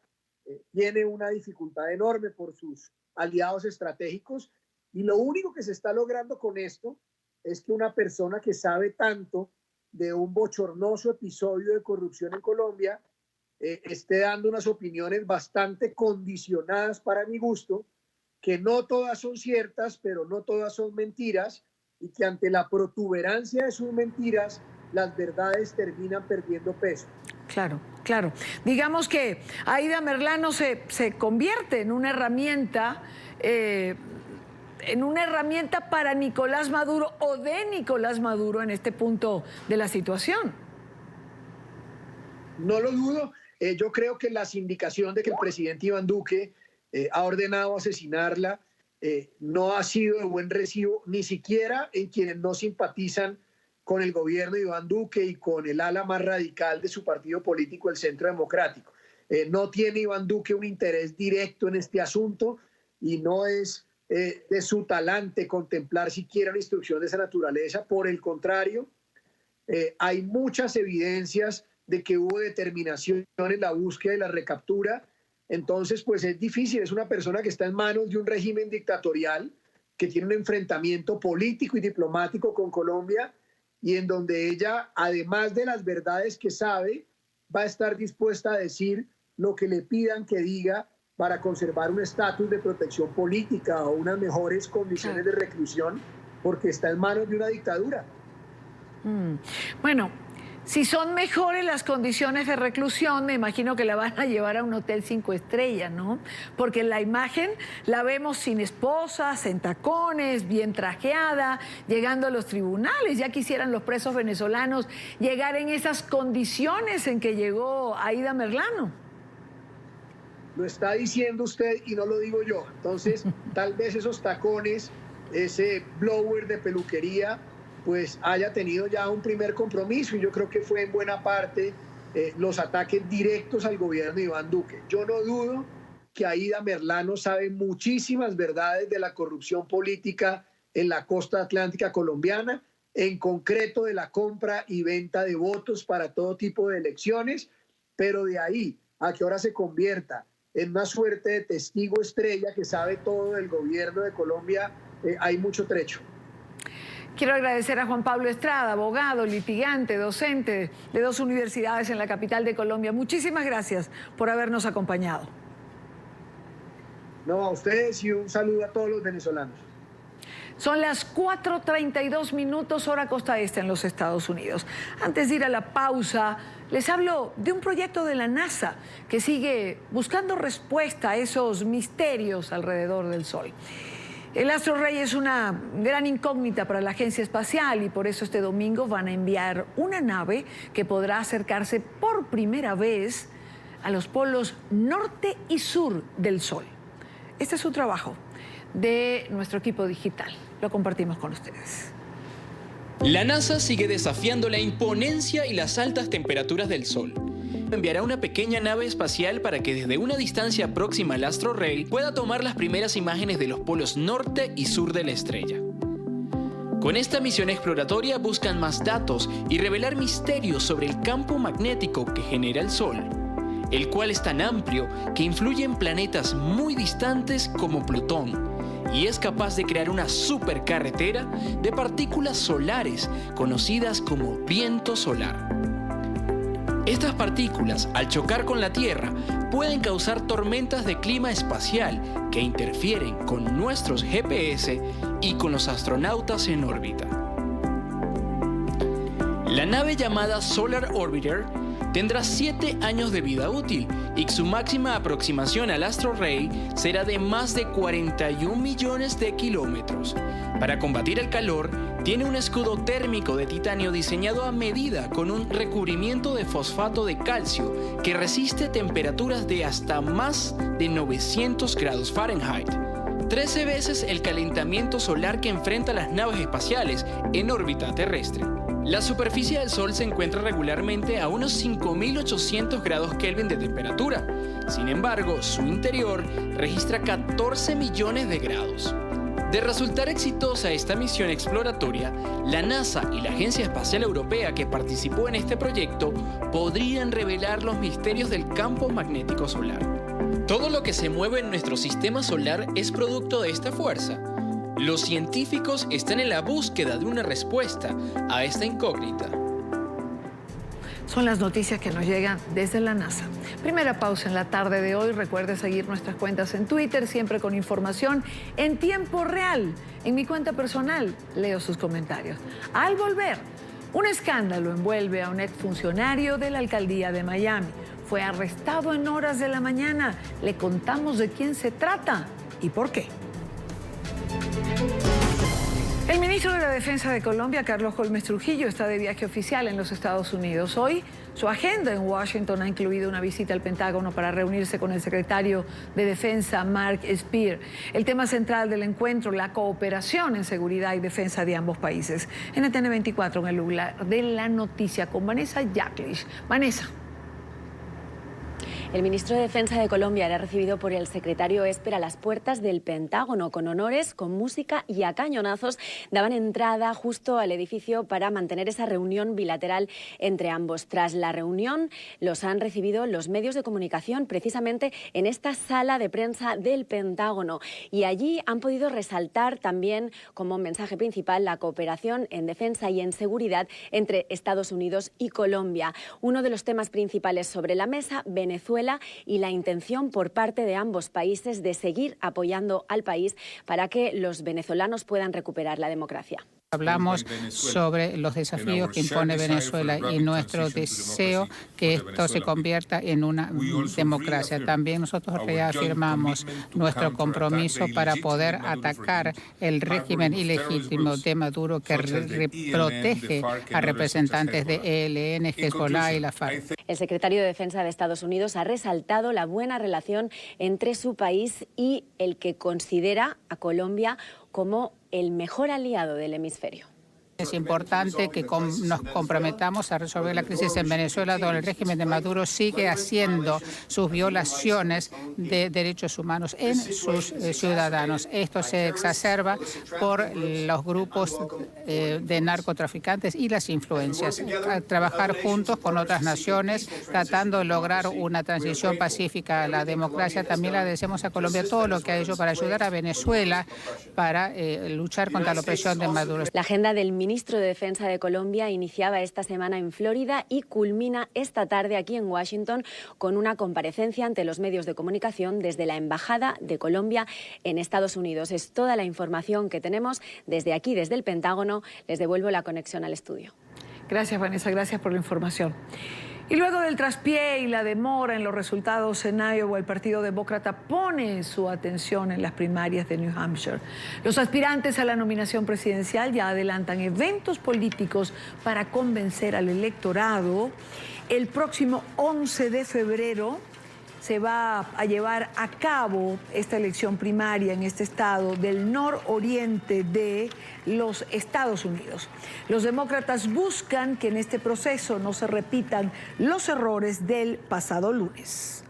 Speaker 13: tiene una dificultad enorme por sus aliados estratégicos, y lo único que se está logrando con esto es que una persona que sabe tanto de un bochornoso episodio de corrupción en Colombia esté dando unas opiniones bastante condicionadas para mi gusto, que no todas son ciertas, pero no todas son mentiras, y que ante la protuberancia de sus mentiras, las verdades terminan perdiendo peso.
Speaker 2: Claro, claro. Digamos que Aída Merlano se convierte en una herramienta para Nicolás Maduro o de Nicolás Maduro en este punto de la situación.
Speaker 13: No lo dudo. Yo creo que la indicación de que el presidente Iván Duque ha ordenado asesinarla no ha sido de buen recibo, ni siquiera en quienes no simpatizan con el gobierno de Iván Duque y con el ala más radical de su partido político, el Centro Democrático. No tiene Iván Duque un interés directo en este asunto, y no es de su talante contemplar siquiera una instrucción de esa naturaleza. Por el contrario, hay muchas evidencias de que hubo determinación en la búsqueda y la recaptura. Entonces, pues es difícil. Es una persona que está en manos de un régimen dictatorial que tiene un enfrentamiento político y diplomático con Colombia, y en donde ella, además de las verdades que sabe, va a estar dispuesta a decir lo que le pidan que diga para conservar un estatus de protección política o unas mejores condiciones de reclusión, porque está en manos de una dictadura.
Speaker 2: Bueno, Si son mejores las condiciones de reclusión, me imagino que la van a llevar a un hotel 5 estrellas, ¿no? Porque en la imagen la vemos sin esposas, en tacones, bien trajeada, llegando a los tribunales. Ya quisieran los presos venezolanos llegar en esas condiciones en que llegó Aída Merlano.
Speaker 13: Lo está diciendo usted y no lo digo yo. Entonces, tal vez esos tacones, ese blower de peluquería, pues haya tenido ya un primer compromiso, y yo creo que fue en buena parte los ataques directos al gobierno de Iván Duque. Yo no dudo que Aída Merlano sabe muchísimas verdades de la corrupción política en la costa atlántica colombiana, en concreto de la compra y venta de votos para todo tipo de elecciones, pero de ahí a que ahora se convierta en una suerte de testigo estrella que sabe todo del gobierno de Colombia, hay mucho trecho.
Speaker 2: Quiero agradecer a Juan Pablo Estrada, abogado, litigante, docente de 2 universidades en la capital de Colombia. Muchísimas gracias por habernos acompañado.
Speaker 13: No, a ustedes, y un saludo a todos los venezolanos.
Speaker 2: Son las 4:32 minutos, hora costa este en los Estados Unidos. Antes de ir a la pausa, les hablo de un proyecto de la NASA que sigue buscando respuesta a esos misterios alrededor del Sol. El astro rey es una gran incógnita para la agencia espacial, y por eso este domingo van a enviar una nave que podrá acercarse por primera vez a los polos norte y sur del Sol. Este es un trabajo de nuestro equipo digital. Lo compartimos con ustedes.
Speaker 14: La NASA sigue desafiando la imponencia y las altas temperaturas del Sol. Enviará una pequeña nave espacial para que desde una distancia próxima al astro rey pueda tomar las primeras imágenes de los polos norte y sur de la estrella. Con esta misión exploratoria buscan más datos y revelar misterios sobre el campo magnético que genera el Sol, el cual es tan amplio que influye en planetas muy distantes como Plutón, y es capaz de crear una supercarretera de partículas solares conocidas como viento solar. Estas partículas, al chocar con la Tierra, pueden causar tormentas de clima espacial que interfieren con nuestros GPS y con los astronautas en órbita. La nave llamada Solar Orbiter tendrá 7 años de vida útil y su máxima aproximación al astro rey será de más de 41 millones de kilómetros. Para combatir el calor, tiene un escudo térmico de titanio diseñado a medida con un recubrimiento de fosfato de calcio que resiste temperaturas de hasta más de 900 grados Fahrenheit. 13 veces el calentamiento solar que enfrentan las naves espaciales en órbita terrestre. La superficie del Sol se encuentra regularmente a unos 5.800 grados Kelvin de temperatura. Sin embargo, su interior registra 14 millones de grados. De resultar exitosa esta misión exploratoria, la NASA y la Agencia Espacial Europea que participó en este proyecto podrían revelar los misterios del campo magnético solar. Todo lo que se mueve en nuestro sistema solar es producto de esta fuerza. Los científicos están en la búsqueda de una respuesta a esta incógnita.
Speaker 2: Son las noticias que nos llegan desde la NASA. Primera pausa en la tarde de hoy. Recuerde seguir nuestras cuentas en Twitter, siempre con información en tiempo real. En mi cuenta personal leo sus comentarios. Al volver, un escándalo envuelve a un exfuncionario de la alcaldía de Miami. Fue arrestado en horas de la mañana. Le contamos de quién se trata y por qué. El ministro de la Defensa de Colombia, Carlos Holmes Trujillo, está de viaje oficial en los Estados Unidos. Hoy, su agenda en Washington ha incluido una visita al Pentágono para reunirse con el secretario de Defensa, Mark Esper. El tema central del encuentro, la cooperación en seguridad y defensa de ambos países. NTN 24 en el lugar de la noticia con Vanessa Yaklish. Vanessa.
Speaker 15: El ministro de Defensa de Colombia era recibido por el secretario Esper a las puertas del Pentágono con honores, con música y a cañonazos. Daban entrada justo al edificio para mantener esa reunión bilateral entre ambos. Tras la reunión los han recibido los medios de comunicación precisamente en esta sala de prensa del Pentágono, y allí han podido resaltar también como mensaje principal la cooperación en defensa y en seguridad entre Estados Unidos y Colombia. Uno de los temas principales sobre la mesa, Venezuela, y la intención por parte de ambos países de seguir apoyando al país para que los venezolanos puedan recuperar la democracia.
Speaker 16: Hablamos sobre los desafíos que impone Venezuela y nuestro deseo que esto se convierta en una democracia. También nosotros reafirmamos nuestro compromiso para poder atacar el régimen ilegítimo de Maduro que protege a representantes de ELN, Hezbollah y la FARC.
Speaker 15: El secretario de Defensa de Estados Unidos ha resaltado la buena relación entre su país y el que considera a Colombia como el mejor aliado del hemisferio.
Speaker 16: Es importante que nos comprometamos a resolver la crisis en Venezuela, donde el régimen de Maduro sigue haciendo sus violaciones de derechos humanos en sus ciudadanos. Esto se exacerba por los grupos de narcotraficantes y las influencias. A trabajar juntos con otras naciones, tratando de lograr una transición pacífica a la democracia. También le agradecemos a Colombia todo lo que ha hecho para ayudar a Venezuela para luchar contra la opresión de Maduro.
Speaker 15: La agenda del ministro de Defensa de Colombia iniciaba esta semana en Florida y culmina esta tarde aquí en Washington con una comparecencia ante los medios de comunicación desde la Embajada de Colombia en Estados Unidos. Es toda la información que tenemos desde aquí, desde el Pentágono. Les devuelvo la conexión al estudio.
Speaker 2: Gracias, Vanessa. Gracias por la información. Y luego del traspié y la demora en los resultados en Iowa, el Partido Demócrata pone su atención en las primarias de New Hampshire. Los aspirantes a la nominación presidencial ya adelantan eventos políticos para convencer al electorado. El próximo 11 de febrero se va a llevar a cabo esta elección primaria en este estado del nororiente de los Estados Unidos. Los demócratas buscan que en este proceso no se repitan los errores del pasado lunes.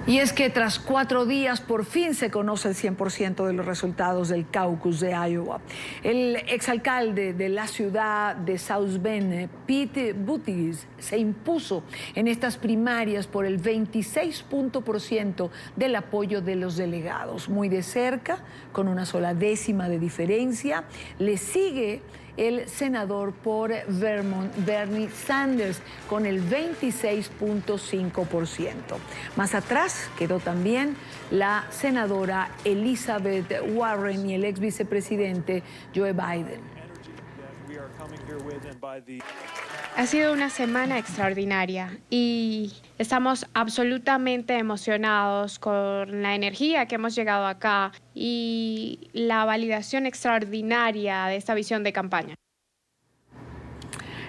Speaker 2: Y es que tras 4 días por fin se conoce el 100% de los resultados del caucus de Iowa. El exalcalde de la ciudad de South Bend, Pete Buttigieg, se impuso en estas primarias por el 26% del apoyo de los delegados. Muy de cerca, con una sola décima de diferencia, le sigue el senador por Vermont, Bernie Sanders, con el 26.5%. Más atrás quedó también la senadora Elizabeth Warren y el ex vicepresidente Joe Biden.
Speaker 17: Ha sido una semana extraordinaria y estamos absolutamente emocionados con la energía que hemos llegado acá y la validación extraordinaria de esta visión de campaña.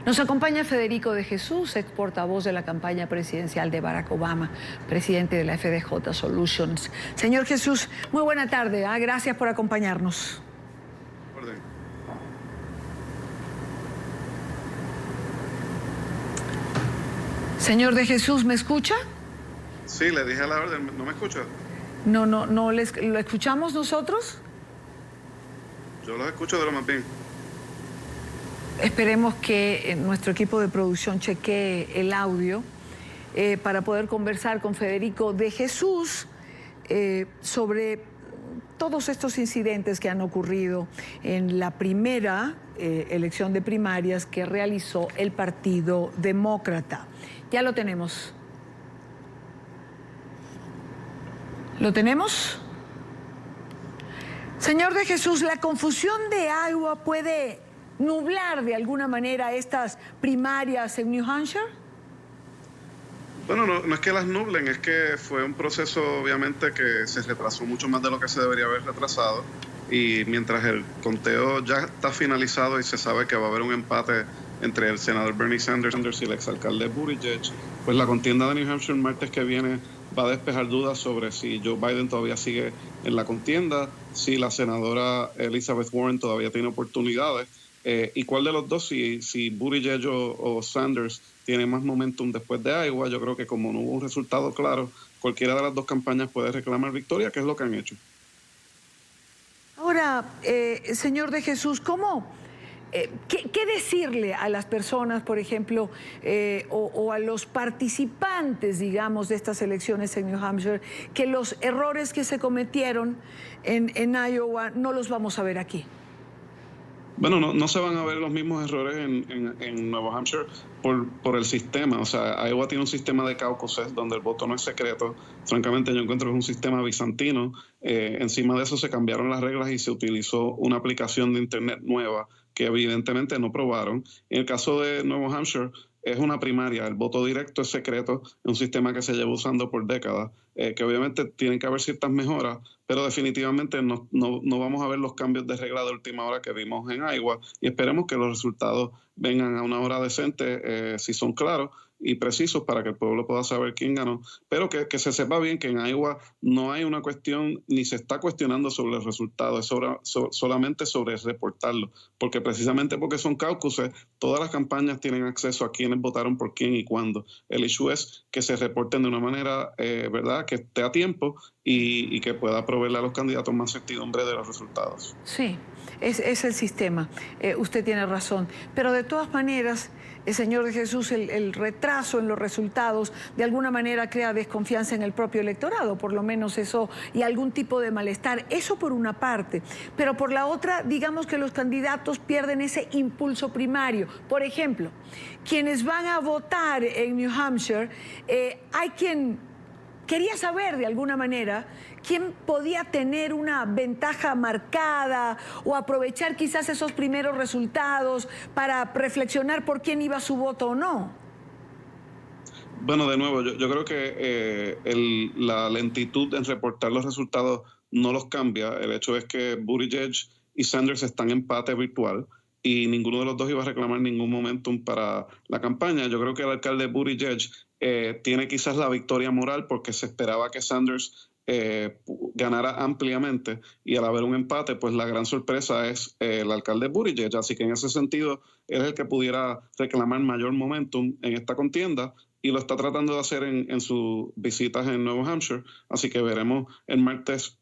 Speaker 2: Nos acompaña Federico de Jesús, ex portavoz de la campaña presidencial de Barack Obama, presidente de la FDJ Solutions. Señor Jesús, muy buena tarde. Gracias por acompañarnos. Señor de Jesús, ¿me escucha?
Speaker 18: Sí, le dije a la orden. ¿No me escucha?
Speaker 2: No, ¿lo escuchamos nosotros?
Speaker 18: Yo los escucho de lo más bien.
Speaker 2: Esperemos que nuestro equipo de producción chequee el audio para poder conversar con Federico de Jesús sobre todos estos incidentes que han ocurrido en la primera elección de primarias que realizó el Partido Demócrata. Ya lo tenemos. ¿Lo tenemos? Señor de Jesús, ¿la confusión de Iowa puede nublar de alguna manera estas primarias en New Hampshire?
Speaker 18: Bueno, no es que las nublen, es que fue un proceso obviamente que se retrasó mucho más de lo que se debería haber retrasado, y mientras el conteo ya está finalizado y se sabe que va a haber un empate entre el senador Bernie Sanders y el exalcalde Buttigieg, pues la contienda de New Hampshire el martes que viene va a despejar dudas sobre si Joe Biden todavía sigue en la contienda, si la senadora Elizabeth Warren todavía tiene oportunidades, y cuál de los dos, si Buttigieg o Sanders tiene más momentum después de Iowa. Yo creo que como no hubo un resultado claro, cualquiera de las dos campañas puede reclamar victoria, que es lo que han hecho.
Speaker 2: Ahora, señor de Jesús, ¿qué decirle a las personas, por ejemplo, o a los participantes, digamos, de estas elecciones en New Hampshire, que los errores que se cometieron en Iowa no los vamos a ver aquí?
Speaker 18: Bueno, no se van a ver los mismos errores en Nuevo Hampshire por el sistema. O sea, Iowa tiene un sistema de caucuses donde el voto no es secreto. Francamente, yo encuentro que es un sistema bizantino. Encima de eso se cambiaron las reglas y se utilizó una aplicación de Internet nueva que evidentemente no probaron. En el caso de Nuevo Hampshire, es una primaria, el voto directo es secreto, es un sistema que se lleva usando por décadas, que obviamente tienen que haber ciertas mejoras, pero definitivamente no vamos a ver los cambios de regla de última hora que vimos en Iowa y esperemos que los resultados vengan a una hora decente, si son claros y precisos para que el pueblo pueda saber quién ganó, pero que se sepa bien que en Iowa no hay una cuestión, ni se está cuestionando sobre el resultado, es solamente sobre reportarlo, porque precisamente porque son caucuses, todas las campañas tienen acceso a quiénes votaron por quién y cuándo. El issue es que se reporten de una manera, ¿verdad?, que esté a tiempo y que pueda proveerle a los candidatos más certidumbre de los resultados.
Speaker 2: Sí, es el sistema. Usted tiene razón. Pero de todas maneras, Señor de Jesús, el retraso en los resultados de alguna manera crea desconfianza en el propio electorado, por lo menos eso, y algún tipo de malestar. Eso por una parte. Pero por la otra, digamos que los candidatos pierden ese impulso primario. Por ejemplo, quienes van a votar en New Hampshire, hay quien quería saber de alguna manera quién podía tener una ventaja marcada o aprovechar quizás esos primeros resultados para reflexionar por quién iba su voto o no.
Speaker 18: Bueno, de nuevo, yo creo que la lentitud en reportar los resultados no los cambia. El hecho es que Buttigieg y Sanders están en empate virtual y ninguno de los dos iba a reclamar ningún momentum para la campaña. Yo creo que el alcalde Buttigieg tiene quizás la victoria moral porque se esperaba que Sanders ganara ampliamente y al haber un empate, pues la gran sorpresa es el alcalde Buttigieg. Así que en ese sentido, él es el que pudiera reclamar mayor momentum en esta contienda y lo está tratando de hacer en sus visitas en Nuevo Hampshire. Así que veremos el martes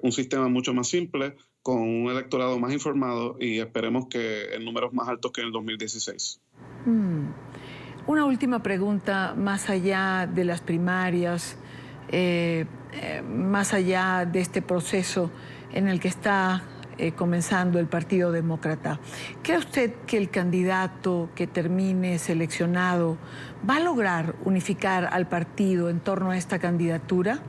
Speaker 18: un sistema mucho más simple, con un electorado más informado y esperemos que en números más altos que en el 2016.
Speaker 2: Una última pregunta, más allá de las primarias, más allá de este proceso en el que está comenzando el Partido Demócrata. ¿Cree usted que el candidato que termine seleccionado va a lograr unificar al partido en torno a esta candidatura?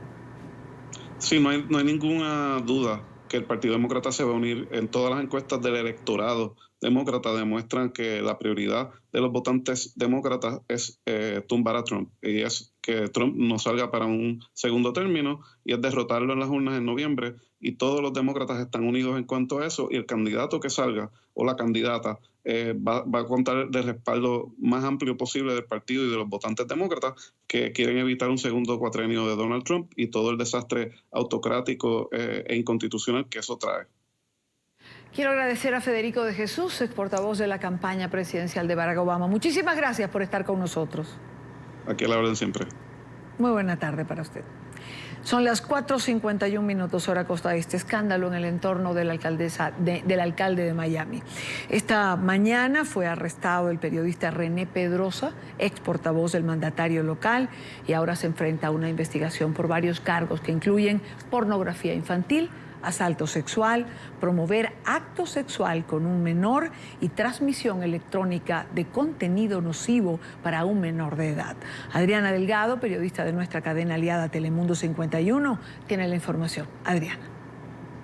Speaker 18: Sí, no hay ninguna duda que el Partido Demócrata se va a unir. En todas las encuestas del electorado demócrata demuestran que la prioridad de los votantes demócratas es tumbar a Trump, y es que Trump no salga para un segundo término y es derrotarlo en las urnas en noviembre, y todos los demócratas están unidos en cuanto a eso, y el candidato que salga o la candidata va a contar del respaldo más amplio posible del partido y de los votantes demócratas que quieren evitar un segundo cuatrenio de Donald Trump y todo el desastre autocrático e inconstitucional que eso trae.
Speaker 2: Quiero agradecer a Federico de Jesús, ex portavoz de la campaña presidencial de Barack Obama. Muchísimas gracias por estar con nosotros.
Speaker 18: Aquí a la orden siempre.
Speaker 2: Muy buena tarde para usted. Son las 4:51 hora costa este. Escándalo en el entorno de la del alcalde de Miami. Esta mañana fue arrestado el periodista René Pedrosa, ex portavoz del mandatario local, y ahora se enfrenta a una investigación por varios cargos que incluyen pornografía infantil, asalto sexual, promover acto sexual con un menor y transmisión electrónica de contenido nocivo para un menor de edad. Adriana Delgado, periodista de nuestra cadena aliada Telemundo 51, tiene la información. Adriana.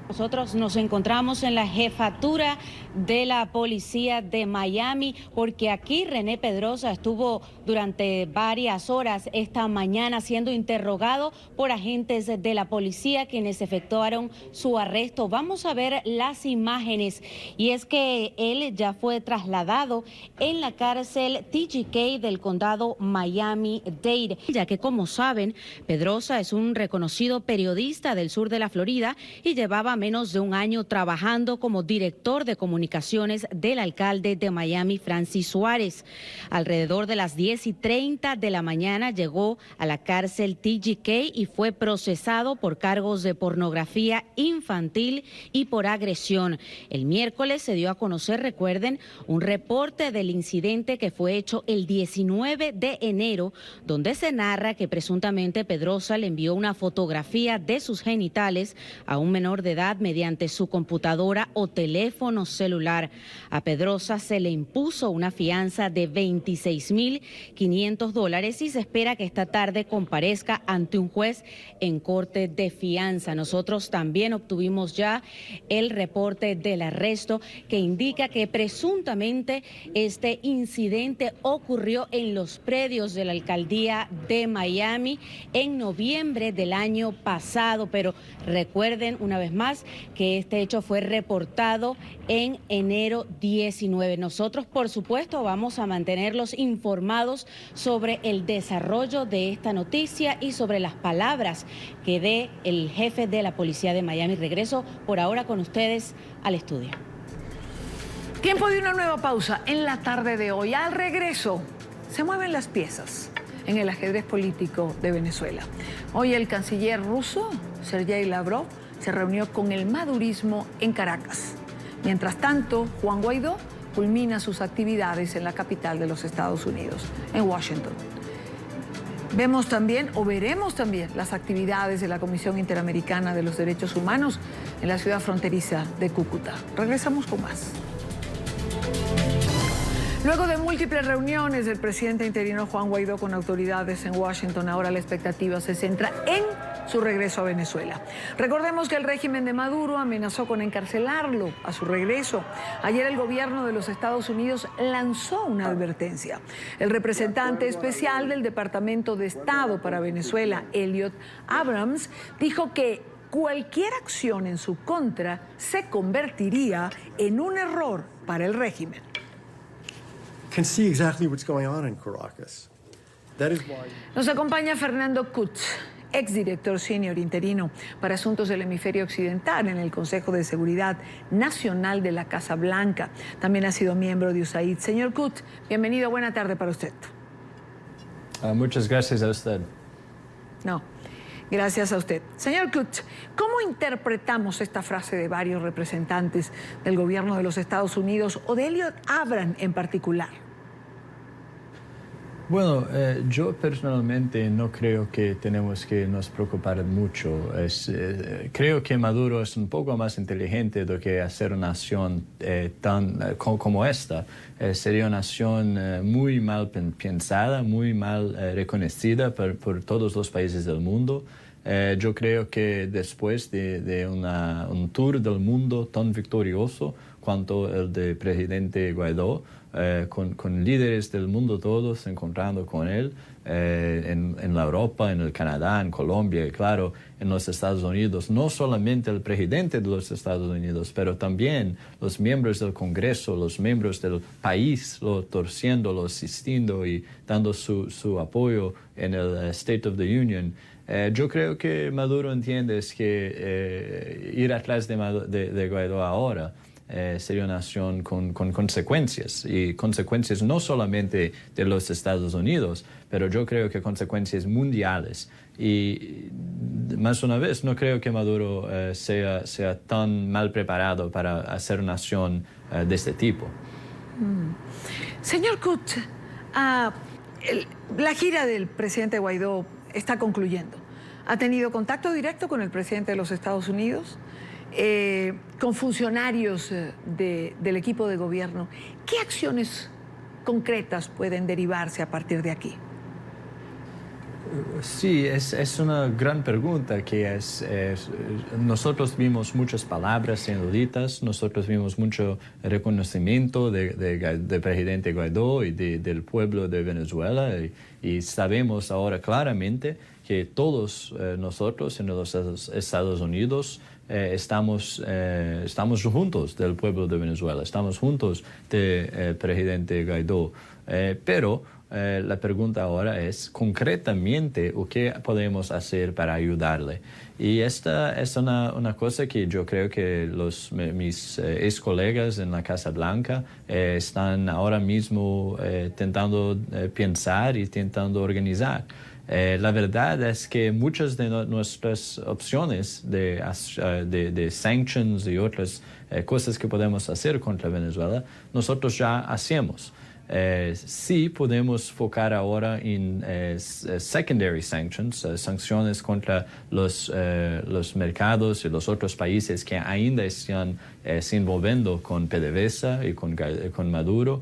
Speaker 19: Nosotros nos encontramos en la jefatura de la policía de Miami porque aquí René Pedrosa estuvo durante varias horas esta mañana siendo interrogado por agentes de la policía quienes efectuaron su arresto. Vamos a ver las imágenes y es que él ya fue trasladado en la cárcel TGK del condado Miami-Dade, ya que como saben, Pedrosa es un reconocido periodista del sur de la Florida y llevaba menos de un año trabajando como director de comunicaciones del alcalde de Miami, Francis Suárez. Alrededor de las 10:30 de la mañana llegó a la cárcel TGK y fue procesado por cargos de pornografía infantil y por agresión. El miércoles se dio a conocer, recuerden, un reporte del incidente que fue hecho el 19 de enero, donde se narra que presuntamente Pedrosa le envió una fotografía de sus genitales a un menor de edad identidad mediante su computadora o teléfono celular. A Pedrosa se le impuso una fianza de $26.500 y se espera que esta tarde comparezca ante un juez en corte de fianza. Nosotros también obtuvimos ya el reporte del arresto que indica que presuntamente este incidente ocurrió en los predios de la alcaldía de Miami en noviembre del año pasado, pero recuerden una vez más que este hecho fue reportado en enero 19. Nosotros, por supuesto, vamos a mantenerlos informados sobre el desarrollo de esta noticia y sobre las palabras que dé el jefe de la policía de Miami. Regreso por ahora con ustedes al estudio.
Speaker 2: Tiempo de una nueva pausa en la tarde de hoy. Al regreso, se mueven las piezas en el ajedrez político de Venezuela. Hoy el canciller ruso, Sergei Lavrov, se reunió con el madurismo en Caracas. Mientras tanto, Juan Guaidó culmina sus actividades en la capital de los Estados Unidos, en Washington. Veremos también las actividades de la Comisión Interamericana de los Derechos Humanos en la ciudad fronteriza de Cúcuta. Regresamos con más. Luego de múltiples reuniones del presidente interino Juan Guaidó con autoridades en Washington, ahora la expectativa se centra en su regreso a Venezuela. Recordemos que el régimen de Maduro amenazó con encarcelarlo a su regreso. Ayer el gobierno de los Estados Unidos lanzó una advertencia. El representante especial del Departamento de Estado para Venezuela, Elliot Abrams, dijo que cualquier acción en su contra se convertiría en un error para el régimen.
Speaker 20: Can see exactly what's going on in Caracas. That is why...
Speaker 2: Nos acompaña Fernando Kutz, exdirector senior interino para asuntos del hemisferio occidental en el Consejo de Seguridad Nacional de la Casa Blanca. También ha sido miembro de USAID. Señor Kutz, bienvenido, buena tarde para usted.
Speaker 21: Muchas gracias a usted.
Speaker 2: No, gracias a usted. Señor Kutz, ¿cómo interpretamos esta frase de varios representantes del gobierno de los Estados Unidos o de Elliot Abrams en particular?
Speaker 21: Bueno, yo personalmente no creo que tenemos que nos preocupar mucho. Creo que Maduro es un poco más inteligente de que hacer una acción como esta. Sería una acción muy mal pensada, muy mal reconocida por todos los países del mundo. Yo creo que después de un tour del mundo tan victorioso cuanto el del presidente Guaidó, con líderes del mundo todos encontrando con él, en la Europa, en el Canadá, en Colombia y claro, en los Estados Unidos. No solamente el presidente de los Estados Unidos, pero también los miembros del Congreso, los miembros del país, lo torciendo, asistiendo y dando su apoyo en el State of the Union. Yo creo que Maduro entiende que ir atrás de Guaidó ahora sería una acción con consecuencias, y consecuencias no solamente de los Estados Unidos, pero yo creo que consecuencias mundiales. Y más una vez, no creo que Maduro sea tan mal preparado para hacer una acción de este tipo.
Speaker 2: Señor Kutz, la gira del presidente Guaidó está concluyendo. ¿Ha tenido contacto directo con el presidente de los Estados Unidos? Con funcionarios del equipo de gobierno. ¿Qué acciones concretas pueden derivarse a partir de aquí?
Speaker 21: Sí, es una gran pregunta que nosotros vimos muchas palabras eruditas, nosotros vimos mucho reconocimiento del presidente Guaidó y del pueblo de Venezuela y sabemos ahora claramente que todos nosotros en los Estados Unidos estamos juntos del pueblo de Venezuela, estamos juntos del presidente Guaidó, pero la pregunta ahora es concretamente qué podemos hacer para ayudarle. Y esta es una cosa que yo creo que mis ex colegas en la Casa Blanca están ahora mismo intentando pensar y intentando organizar. La verdad es que muchas de nuestras opciones de sanctions y otras cosas que podemos hacer contra Venezuela, nosotros ya hacemos. Sí podemos focar ahora en secondary sanctions, sanciones contra los mercados y los otros países que ainda están se envolviendo con PDVSA y con Maduro.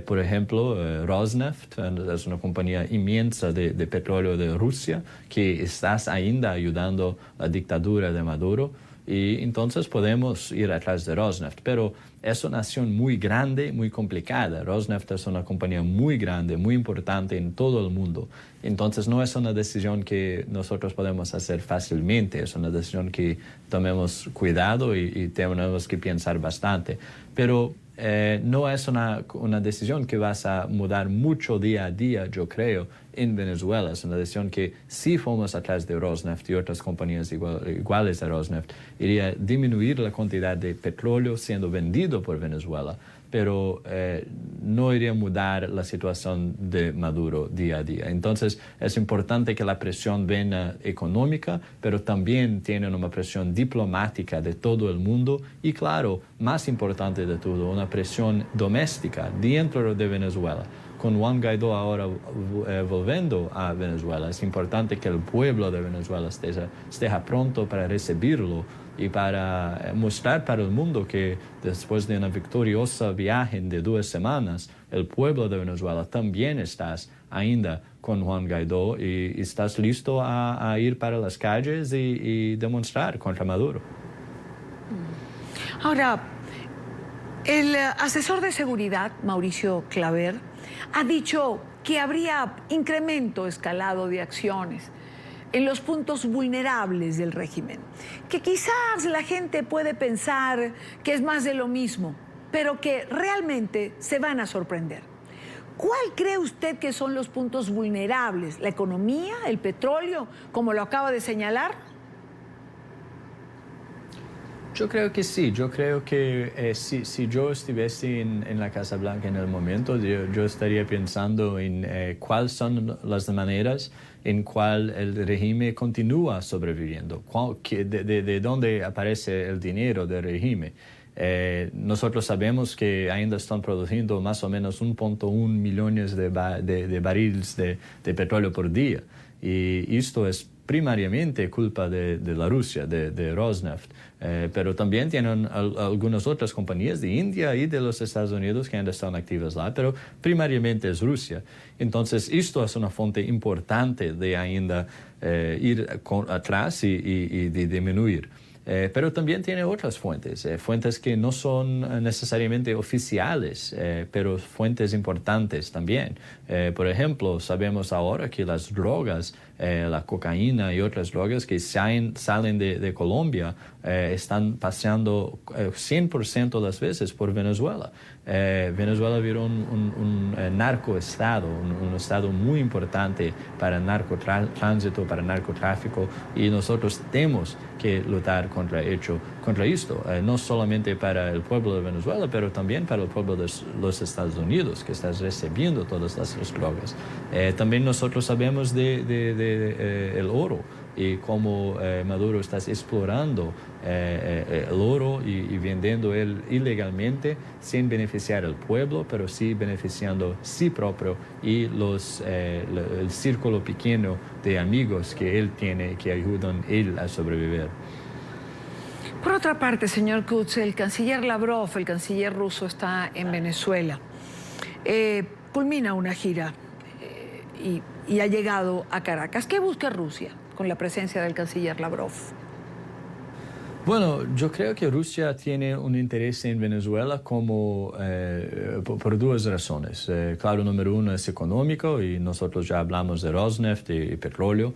Speaker 21: Por ejemplo, Rosneft es una compañía inmensa de petróleo de Rusia que está ainda ayudando a la dictadura de Maduro. Y entonces podemos ir atrás de Rosneft, pero es una nación muy grande, muy complicada. Rosneft es una compañía muy grande, muy importante en todo el mundo. Entonces no es una decisión que nosotros podemos hacer fácilmente, es una decisión que tomemos cuidado y tenemos que pensar bastante. Pero no es una decisión que vas a mudar mucho día a día, yo creo, en Venezuela. Es una decisión que si fuimos atrás de Rosneft y otras compañías iguales a Rosneft, iría a disminuir la cantidad de petróleo siendo vendido por Venezuela, pero no iría a mudar la situación de Maduro día a día. Entonces es importante que la presión venga económica, pero también tiene una presión diplomática de todo el mundo y, claro, más importante de todo, una presión doméstica dentro de Venezuela. Con Juan Guaidó ahora volviendo a Venezuela, es importante que el pueblo de Venezuela esté pronto para recibirlo y para mostrar para el mundo que después de una victoriosa viaje de 2 semanas, el pueblo de Venezuela también estás ainda con Juan Guaidó y estás listo a ir para las calles y demostrar contra Maduro.
Speaker 2: Ahora, el asesor de seguridad, Mauricio Claver, ha dicho que habría incremento escalado de acciones en los puntos vulnerables del régimen, que quizás la gente puede pensar que es más de lo mismo, pero que realmente se van a sorprender. ¿Cuál cree usted que son los puntos vulnerables? ¿La economía, el petróleo, como lo acaba de señalar?
Speaker 21: Yo creo que sí, yo creo que si yo estuviese en la Casa Blanca en el momento, yo estaría pensando en cuáles son las maneras en cual el régimen continúa sobreviviendo, de dónde aparece el dinero del régimen. Nosotros sabemos que ainda están produciendo más o menos 1.1 millones de barriles de petróleo por día. Y esto es primariamente culpa de la Rusia, de Rosneft, pero también tienen algunas otras compañías de India y de los Estados Unidos que ainda están activas lá, pero primariamente es Rusia. Entonces, esto es una fuente importante de ainda ir atrás y de disminuir. Pero también tiene otras fuentes, fuentes que no son necesariamente oficiales, pero fuentes importantes también. Por ejemplo, sabemos ahora que las drogas, la cocaína y otras drogas que salen de Colombia están pasando 100% de las veces por Venezuela. Venezuela viró un narcoestado, un estado muy importante para el narcotránsito, para el narcotráfico, y nosotros tenemos que luchar contra esto, no solamente para el pueblo de Venezuela, pero también para el pueblo de los Estados Unidos, que está recibiendo todas las drogas. También nosotros sabemos el oro y cómo Maduro está explorando el oro y vendiendo él ilegalmente sin beneficiar al pueblo, pero sí beneficiando sí propio y el círculo pequeño de amigos que él tiene que ayudan a él a sobrevivir.
Speaker 2: Por otra parte, señor Kutz, el canciller Lavrov, el canciller ruso, está en Venezuela. Culmina una gira y ha llegado a Caracas. ¿Qué busca Rusia con la presencia del canciller Lavrov?
Speaker 21: Bueno, yo creo que Rusia tiene un interés en Venezuela como por 2 razones. Claro, número 1 es económico y nosotros ya hablamos de Rosneft y petróleo,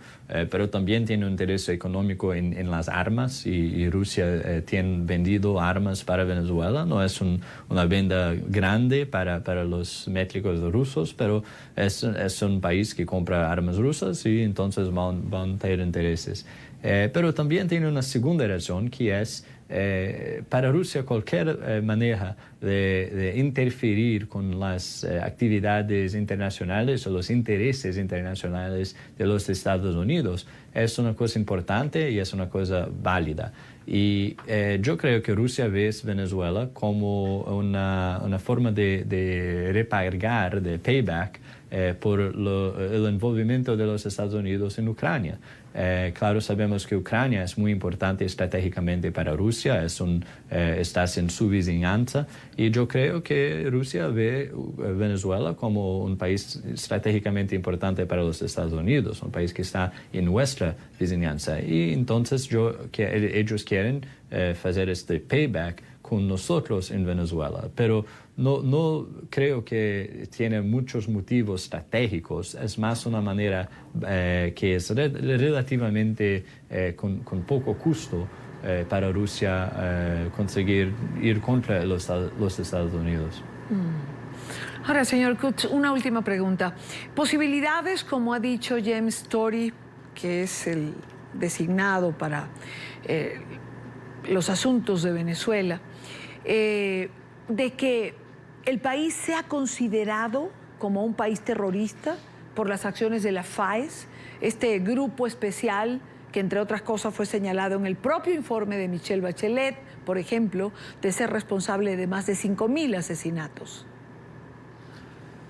Speaker 21: pero también tiene un interés económico en las armas y Rusia tiene vendido armas para Venezuela. No es una venta grande para los métricos rusos, pero es un país que compra armas rusas y entonces van a tener intereses. Pero también tiene una segunda razón, que es para Rusia cualquier manera de interferir con las actividades internacionales o los intereses internacionales de los Estados Unidos es una cosa importante y es una cosa válida. Y yo creo que Rusia ve Venezuela como una forma de repagar, de payback, por el envolvimiento de los Estados Unidos en Ucrania. Claro, sabemos que Ucrania es muy importante estratégicamente para Rusia, está en su vizinhanza, y yo creo que Rusia ve Venezuela como un país estratégicamente importante para los Estados Unidos, un país que está en nuestra vizinhanza. Y entonces ellos quieren hacer este payback con nosotros en Venezuela, pero no creo que tiene muchos motivos estratégicos, es más una manera que es relativamente con poco costo para Rusia conseguir ir contra los Estados Unidos.
Speaker 2: Ahora, señor Kutz, una última pregunta. ¿Posibilidades, como ha dicho James Tory, que es el designado para los asuntos de Venezuela, de que el país sea considerado como un país terrorista por las acciones de la FAES, este grupo especial que, entre otras cosas, fue señalado en el propio informe de Michelle Bachelet, por ejemplo, de ser responsable de más de 5.000 asesinatos?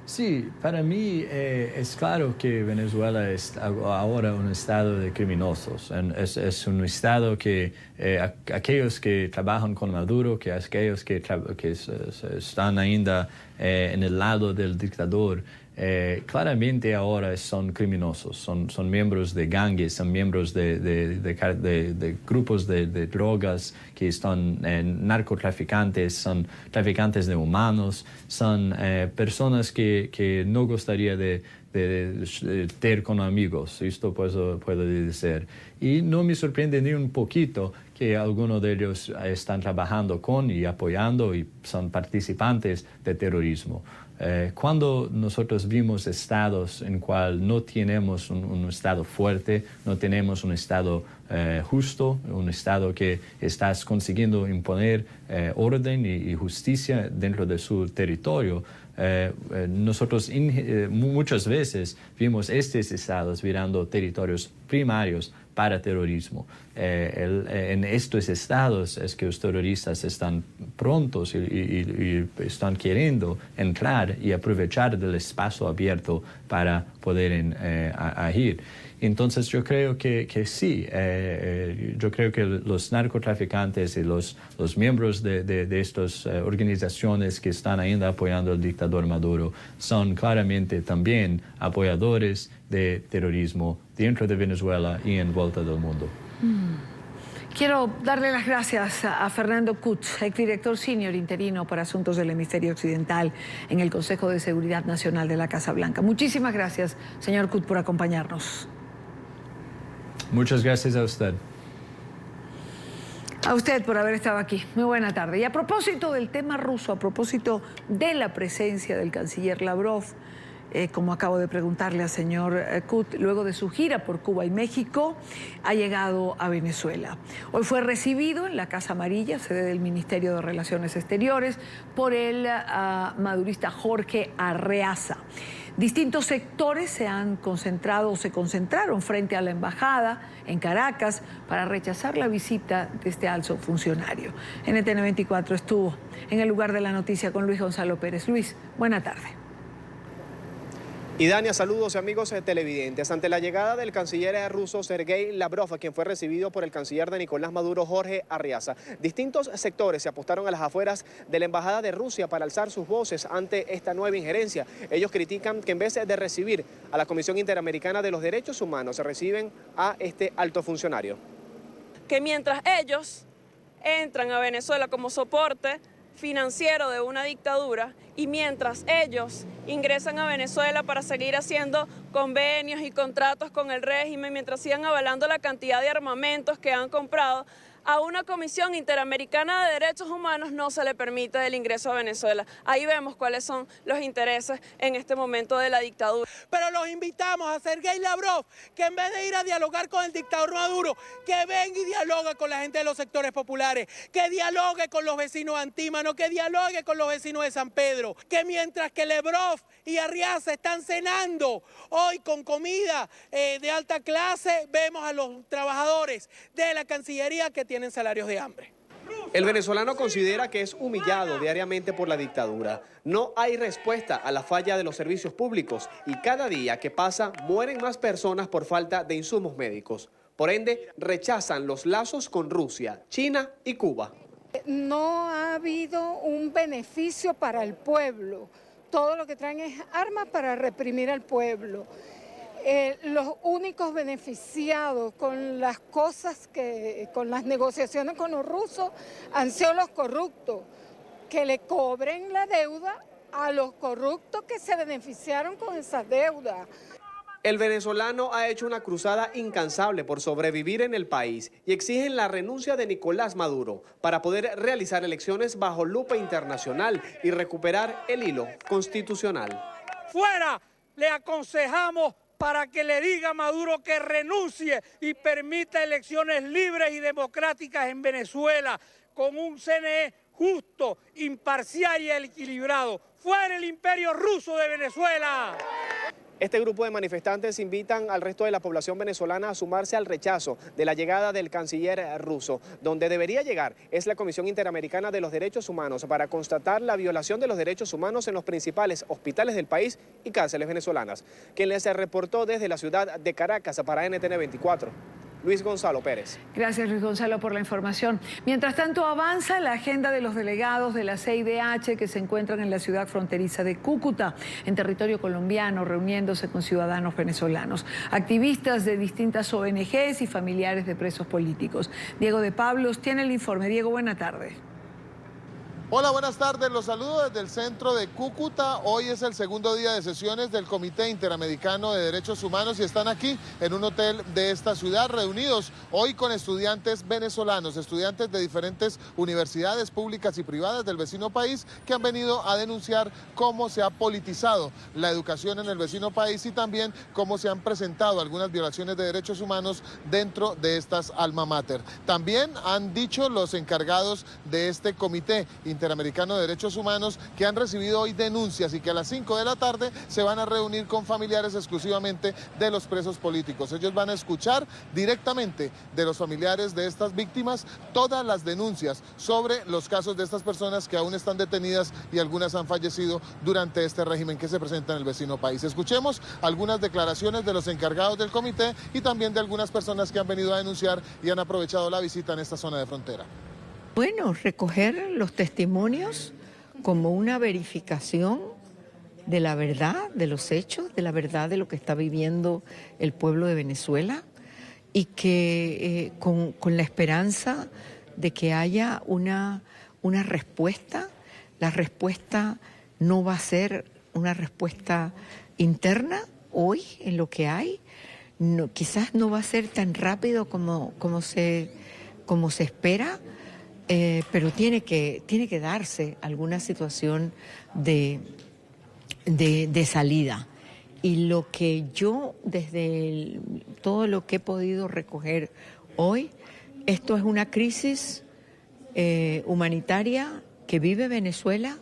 Speaker 21: Sí, para mí es claro que Venezuela es ahora un estado de criminosos. Es un estado que aquellos que trabajan con Maduro, que aquellos que están ainda en el lado del dictador, claramente ahora son criminosos, son miembros de gangues, son miembros de grupos de drogas, que son narcotraficantes, son traficantes de humanos, son personas que no gustaría de tener como amigos, esto puedo decir. Y no me sorprende ni un poquito que algunos de ellos están trabajando con y apoyando y son participantes de terrorismo. Cuando nosotros vimos estados en cual no tenemos un estado fuerte, no tenemos un estado justo, un estado que está consiguiendo imponer orden y justicia dentro de su territorio, nosotros muchas veces vimos estos estados virando territorios primarios para terrorismo. En estos estados es que los terroristas están prontos y están queriendo entrar y aprovechar del espacio abierto para poder agir. Entonces yo creo que sí, yo creo que los narcotraficantes y los miembros de estas organizaciones que están ainda apoyando al dictador Maduro son claramente también apoyadores de terrorismo dentro de Venezuela y en vuelta del mundo.
Speaker 2: Quiero darle las gracias a Fernando Kutz, exdirector senior interino para asuntos del hemisferio occidental en el Consejo de Seguridad Nacional de la Casa Blanca. Muchísimas gracias, señor Kutz, por acompañarnos.
Speaker 21: Muchas gracias a usted.
Speaker 2: A usted por haber estado aquí. Muy buena tarde. Y a propósito del tema ruso, a propósito de la presencia del canciller Lavrov, como acabo de preguntarle al señor Kutz, luego de su gira por Cuba y México, ha llegado a Venezuela. Hoy fue recibido en la Casa Amarilla, sede del Ministerio de Relaciones Exteriores, por el madurista Jorge Arreaza. Distintos sectores se concentraron frente a la embajada en Caracas para rechazar la visita de este alto funcionario. NTN 24 estuvo en el lugar de la noticia con Luis Gonzalo Pérez. Luis, buena tarde.
Speaker 8: Y Dania, saludos amigos televidentes. Ante la llegada del canciller ruso Sergei Lavrov, quien fue recibido por el canciller de Nicolás Maduro, Jorge Arreaza, distintos sectores se apostaron a las afueras de la embajada de Rusia para alzar sus voces ante esta nueva injerencia. Ellos critican que en vez de recibir a la Comisión Interamericana de los Derechos Humanos, se reciben a este alto funcionario.
Speaker 1: Que mientras ellos entran a Venezuela como soporte financiero de una dictadura y mientras ellos ingresan a Venezuela para seguir haciendo convenios y contratos con el régimen, mientras sigan avalando la cantidad de armamentos que han comprado, a una Comisión Interamericana de Derechos Humanos no se le permite el ingreso a Venezuela. Ahí vemos cuáles son los intereses en este momento de la dictadura.
Speaker 22: Pero los invitamos a Sergei Lavrov, que en vez de ir a dialogar con el dictador Maduro, que venga y dialogue con la gente de los sectores populares, que dialogue con los vecinos de Antímano, que dialogue con los vecinos de San Pedro, que mientras que Lavrov y Arreaza están cenando hoy con comida de alta clase, vemos a los trabajadores de la Cancillería que tienen salarios de hambre.
Speaker 3: El venezolano considera que es humillado diariamente por la dictadura. No hay respuesta a la falla de los servicios públicos y cada día que pasa mueren más personas por falta de insumos médicos. Por ende, rechazan los lazos con Rusia, China y Cuba.
Speaker 5: No ha habido un beneficio para el pueblo. Todo lo que traen es armas para reprimir al pueblo. Los únicos beneficiados con las cosas con las negociaciones con los rusos han sido los corruptos, que le cobren la deuda a los corruptos que se beneficiaron con esas deudas.
Speaker 3: El venezolano ha hecho una cruzada incansable por sobrevivir en el país y exigen la renuncia de Nicolás Maduro para poder realizar elecciones bajo lupa internacional y recuperar el hilo constitucional.
Speaker 22: ¡Fuera! Le aconsejamos para que le diga a Maduro que renuncie y permita elecciones libres y democráticas en Venezuela, con un CNE justo, imparcial y equilibrado. ¡Fuera el imperio ruso de Venezuela!
Speaker 3: Este grupo de manifestantes invitan al resto de la población venezolana a sumarse al rechazo de la llegada del canciller ruso. Donde debería llegar es la Comisión Interamericana de los Derechos Humanos para constatar la violación de los derechos humanos en los principales hospitales del país y cárceles venezolanas. Quien les reportó desde la ciudad de Caracas para NTN 24. Luis Gonzalo Pérez.
Speaker 2: Gracias, Luis Gonzalo, por la información. Mientras tanto, avanza la agenda de los delegados de la CIDH que se encuentran en la ciudad fronteriza de Cúcuta, en territorio colombiano, reuniéndose con ciudadanos venezolanos, activistas de distintas ONGs y familiares de presos políticos. Diego de Pablos tiene el informe. Diego, buena tarde.
Speaker 23: Hola, buenas tardes. Los saludo desde el centro de Cúcuta. Hoy es el segundo día de sesiones del Comité Interamericano de Derechos Humanos y están aquí en un hotel de esta ciudad reunidos hoy con estudiantes venezolanos, estudiantes de diferentes universidades públicas y privadas del vecino país que han venido a denunciar cómo se ha politizado la educación en el vecino país y también cómo se han presentado algunas violaciones de derechos humanos dentro de estas alma mater. También han dicho los encargados de este Comité Interamericano de Derechos Humanos que han recibido hoy denuncias y que a las 5 de la tarde se van a reunir con familiares exclusivamente de los presos políticos. Ellos van a escuchar directamente de los familiares de estas víctimas todas las denuncias sobre los casos de estas personas que aún están detenidas y algunas han fallecido durante este régimen que se presenta en el vecino país. Escuchemos algunas declaraciones de los encargados del comité y también de algunas personas que han venido a denunciar y han aprovechado la visita en esta zona de frontera.
Speaker 24: Bueno, recoger los testimonios como una verificación de la verdad, de los hechos, de la verdad de lo que está viviendo el pueblo de Venezuela y que con la esperanza de que haya una respuesta. La respuesta no va a ser una respuesta interna hoy en lo que hay. No, quizás no va a ser tan rápido como se espera. Pero tiene que darse alguna situación de salida. Y lo que yo, desde todo lo que he podido recoger hoy, esto es una crisis humanitaria que vive Venezuela,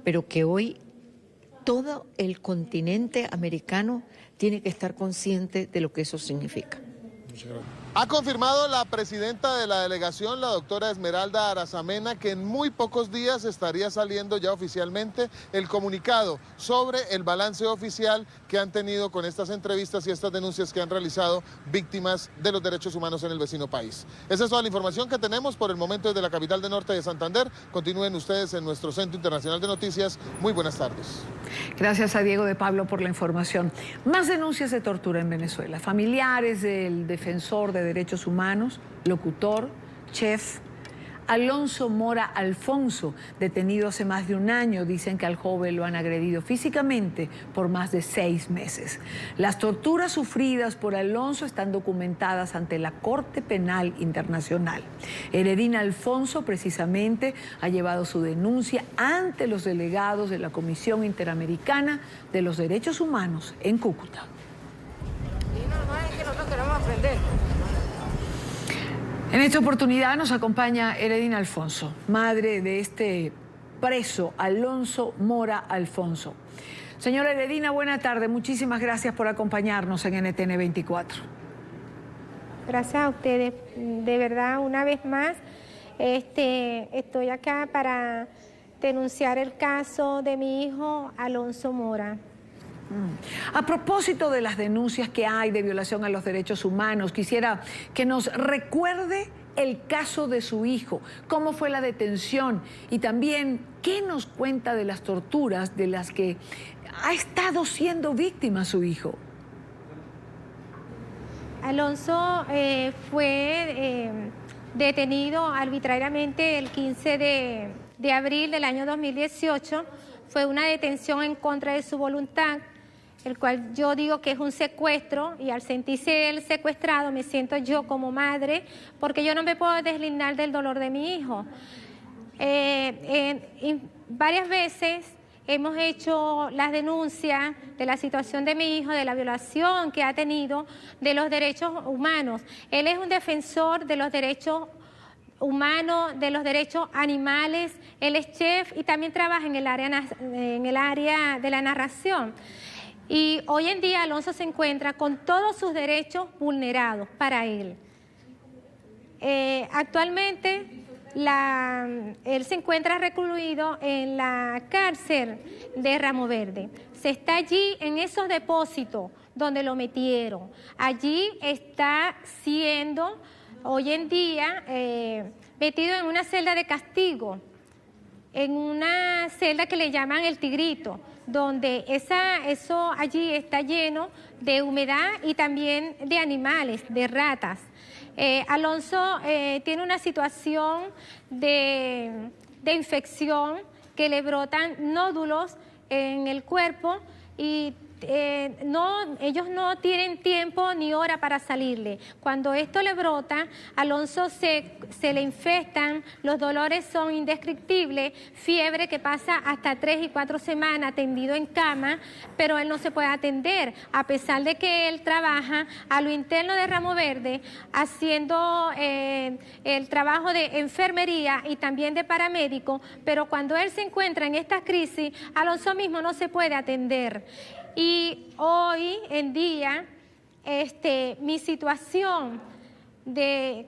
Speaker 24: pero que hoy todo el continente americano tiene que estar consciente de lo que eso significa.
Speaker 23: Muchas gracias. Ha confirmado la presidenta de la delegación, la doctora Esmeralda Arazamena, que en muy pocos días estaría saliendo ya oficialmente el comunicado sobre el balance oficial que han tenido con estas entrevistas y estas denuncias que han realizado víctimas de los derechos humanos en el vecino país. Esa es toda la información que tenemos por el momento desde la capital del norte de Santander. Continúen ustedes en nuestro Centro Internacional de Noticias. Muy buenas tardes.
Speaker 2: Gracias a Diego de Pablo por la información. Más denuncias de tortura en Venezuela. Familiares del defensor de derechos humanos, locutor, chef, Alonso Mora Alfonso, detenido hace más de un año. Dicen que al joven lo han agredido físicamente por más de 6 meses. Las torturas sufridas por Alonso están documentadas ante la Corte Penal Internacional. Heredina Alfonso precisamente ha llevado su denuncia ante los delegados de la Comisión Interamericana de los Derechos Humanos en Cúcuta.
Speaker 5: Y no es que nosotros queremos aprender.
Speaker 2: En esta oportunidad nos acompaña Heredina Alfonso, madre de este preso, Alonso Mora Alfonso. Señora Heredina, buena tarde. Muchísimas gracias por acompañarnos en NTN 24.
Speaker 4: Gracias a ustedes. De verdad, una vez más, estoy acá para denunciar el caso de mi hijo Alonso Mora.
Speaker 2: A propósito de las denuncias que hay de violación a los derechos humanos, quisiera que nos recuerde el caso de su hijo, cómo fue la detención y también qué nos cuenta de las torturas de las que ha estado siendo víctima su hijo.
Speaker 4: Alonso fue detenido arbitrariamente el 15 de abril del año 2018. Fue una detención en contra de su voluntad, el cual yo digo que es un secuestro, y al sentirse él secuestrado me siento yo como madre, porque yo no me puedo deslindar del dolor de mi hijo. Varias veces hemos hecho las denuncias de la situación de mi hijo, de la violación que ha tenido de los derechos humanos. Él es un defensor de los derechos humanos, de los derechos animales. Él es chef y también trabaja en el área de la narración. Y hoy en día Alonso se encuentra con todos sus derechos vulnerados para él. Actualmente él se encuentra recluido en la cárcel de Ramo Verde. Se está allí en esos depósitos donde lo metieron. Allí está siendo hoy en día metido en una celda de castigo, en una celda que le llaman el Tigrito, donde eso allí está lleno de humedad y también de animales, de ratas. Alonso tiene una situación de infección, que le brotan nódulos en el cuerpo y ellos no tienen tiempo ni hora para salirle. Cuando esto le brota, Alonso se le infestan, los dolores son indescriptibles, fiebre que pasa hasta 3 y 4 semanas tendido en cama, pero él no se puede atender, a pesar de que él trabaja a lo interno de Ramo Verde, haciendo el trabajo de enfermería y también de paramédico, pero cuando él se encuentra en esta crisis, Alonso mismo no se puede atender. Y hoy en día, mi situación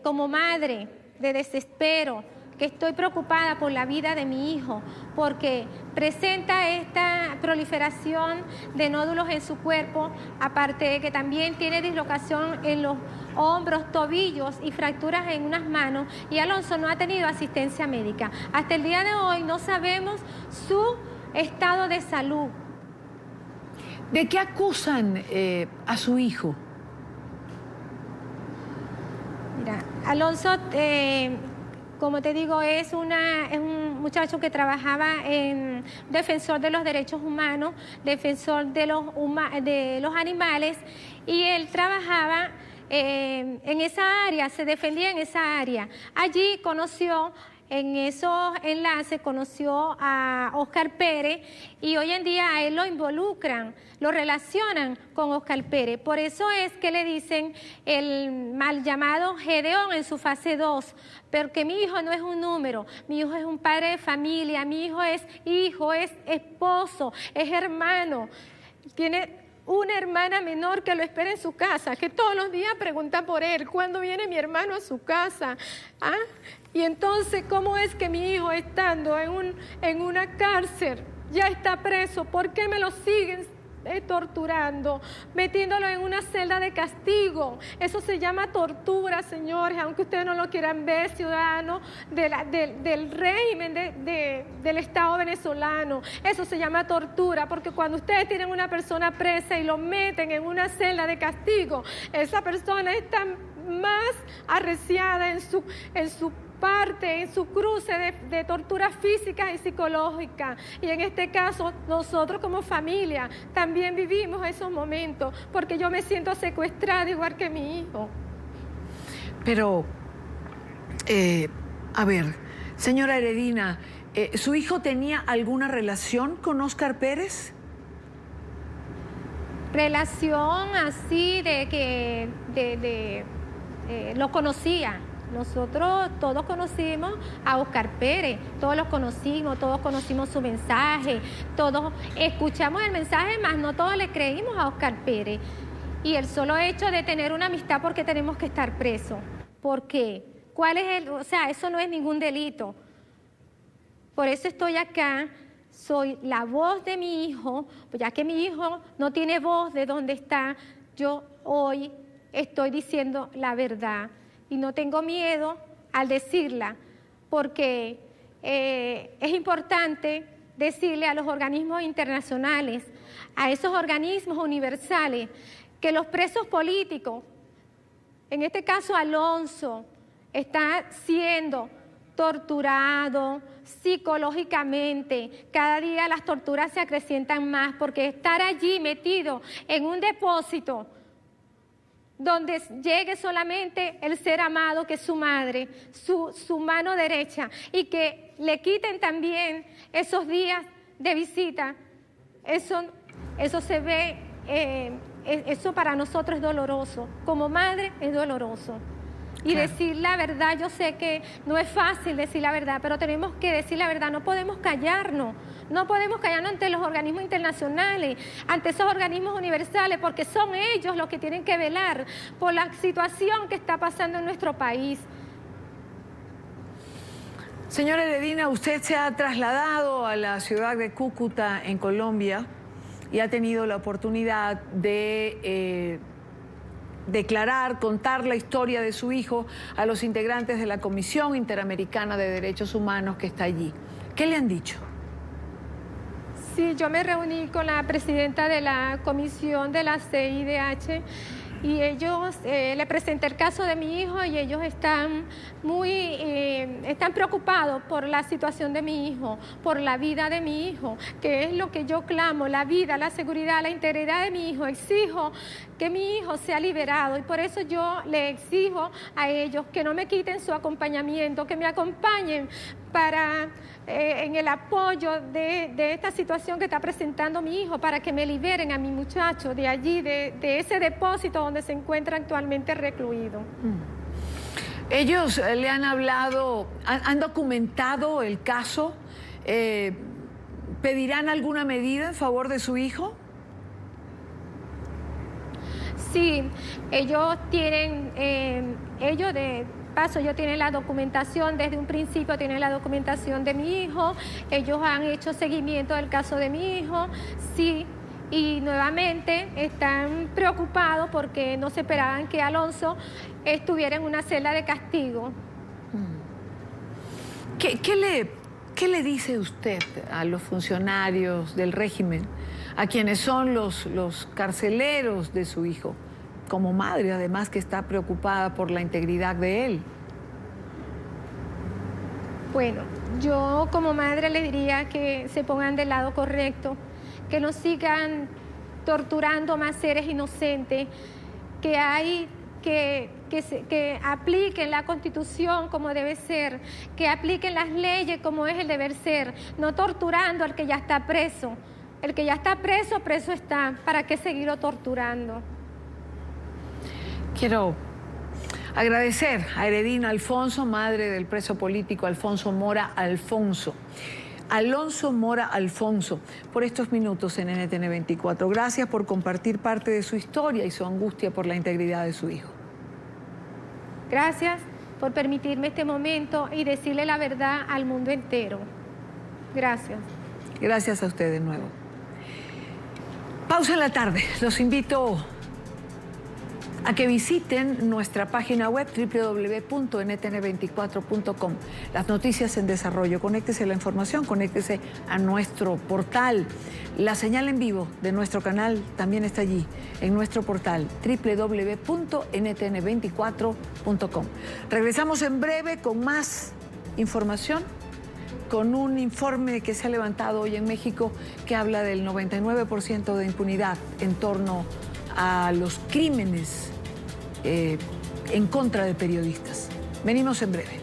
Speaker 4: como madre de desespero, que estoy preocupada por la vida de mi hijo, porque presenta esta proliferación de nódulos en su cuerpo, aparte de que también tiene dislocación en los hombros, tobillos y fracturas en unas manos, y Alonso no ha tenido asistencia médica. Hasta el día de hoy no sabemos su estado de salud.
Speaker 2: ¿De qué acusan a su hijo?
Speaker 4: Mira, Alonso, como te digo, es un muchacho que trabajaba en defensor de los derechos humanos, defensor de los animales, y él trabajaba en esa área, se defendía en esa área. Allí conoció, en esos enlaces, conoció a Oscar Pérez, y hoy en día a él lo involucran, lo relacionan con Oscar Pérez. Por eso es que le dicen el mal llamado Gedeón en su fase 2, porque mi hijo no es un número, mi hijo es un padre de familia, mi hijo, es esposo, es hermano, tiene una hermana menor que lo espera en su casa, que todos los días pregunta por él, ¿cuándo viene mi hermano a su casa? ¿Ah? Y entonces, ¿cómo es que mi hijo, estando en una cárcel, ya está preso? ¿Por qué me lo siguen torturando, metiéndolo en una celda de castigo? Eso se llama tortura, señores, aunque ustedes no lo quieran ver, ciudadanos del régimen del Estado venezolano. Eso se llama tortura, porque cuando ustedes tienen una persona presa y lo meten en una celda de castigo, esa persona está más arreciada en su parte, en su cruce de torturas físicas y psicológicas. Y en este caso, nosotros como familia también vivimos esos momentos, porque yo me siento secuestrada igual que mi hijo.
Speaker 2: Pero, a ver, señora Heredina, ¿su hijo tenía alguna relación con Oscar Pérez?
Speaker 4: Relación así de que lo conocía. Nosotros todos conocimos a Oscar Pérez, todos conocimos su mensaje, todos escuchamos el mensaje, más no todos le creímos a Oscar Pérez. y el solo hecho de tener una amistad porque tenemos que estar presos. ¿Por qué? ¿Cuál es el...? O sea, eso no es ningún delito. Por eso estoy acá, soy la voz de mi hijo, ya que mi hijo no tiene voz de dónde está, yo hoy estoy diciendo la verdad y no tengo miedo al decirla, porque es importante decirle a los organismos internacionales, a esos organismos universales, que los presos políticos, en este caso Alonso, está siendo torturado psicológicamente. Cada día las torturas se acrecientan más porque estar allí metido en un depósito donde llegue solamente el ser amado que es su madre, su mano derecha, y que le quiten también esos días de visita, eso se ve, eso para nosotros es doloroso, como madre es doloroso. Y claro, decir la verdad, yo sé que no es fácil decir la verdad, pero tenemos que decir la verdad, no podemos callarnos. No podemos callarnos ante los organismos internacionales, ante esos organismos universales, porque son ellos los que tienen que velar por la situación que está pasando en nuestro país.
Speaker 2: Señora Heredina, usted se ha trasladado a la ciudad de Cúcuta, en Colombia, y ha tenido la oportunidad de declarar, contar la historia de su hijo a los integrantes de la Comisión Interamericana de Derechos Humanos que está allí. ¿Qué le han dicho?
Speaker 4: Sí, yo me reuní con la presidenta de la comisión de la CIDH y ellos, le presenté el caso de mi hijo y ellos están están preocupados por la situación de mi hijo, por la vida de mi hijo, que es lo que yo clamo, la vida, la seguridad, la integridad de mi hijo. Exijo que mi hijo sea liberado y por eso yo le exijo a ellos que no me quiten su acompañamiento, que me acompañen para en el apoyo de esta situación que está presentando mi hijo, para que me liberen a mi muchacho de allí, de ese depósito donde se encuentra actualmente recluido.
Speaker 2: Ellos le han hablado, han documentado el caso, ¿pedirán alguna medida en favor de su hijo?
Speaker 4: Sí, ellos tienen, ellos tienen la documentación, desde un principio tienen la documentación de mi hijo, ellos han hecho seguimiento del caso de mi hijo, sí, y nuevamente están preocupados porque no se esperaban que Alonso estuviera en una celda de castigo.
Speaker 2: ¿Qué le dice usted a los funcionarios del régimen, a quienes son los carceleros de su hijo? Como madre, además, que está preocupada por la integridad de él.
Speaker 4: Bueno, yo como madre le diría que se pongan del lado correcto, que no sigan torturando más seres inocentes, que apliquen la Constitución como debe ser, que apliquen las leyes como es el deber ser, no torturando al que ya está preso. El que ya está preso, preso está. ¿Para qué seguirlo torturando?
Speaker 2: Quiero agradecer a Heredina Alfonso, madre del preso político Alfonso Mora Alfonso. Alonso Mora Alfonso, por estos minutos en NTN 24. Gracias por compartir parte de su historia y su angustia por la integridad de su hijo.
Speaker 4: Gracias por permitirme este momento y decirle la verdad al mundo entero. Gracias.
Speaker 2: Gracias a usted de nuevo. Pausa en la tarde. Los invito a que visiten nuestra página web www.ntn24.com. Las noticias en desarrollo. Conéctese a la información, conéctese a nuestro portal. La señal en vivo de nuestro canal también está allí, en nuestro portal www.ntn24.com. Regresamos en breve con más información, con un informe que se ha levantado hoy en México que habla del 99% de impunidad en torno a los crímenes en contra de periodistas. Venimos en breve.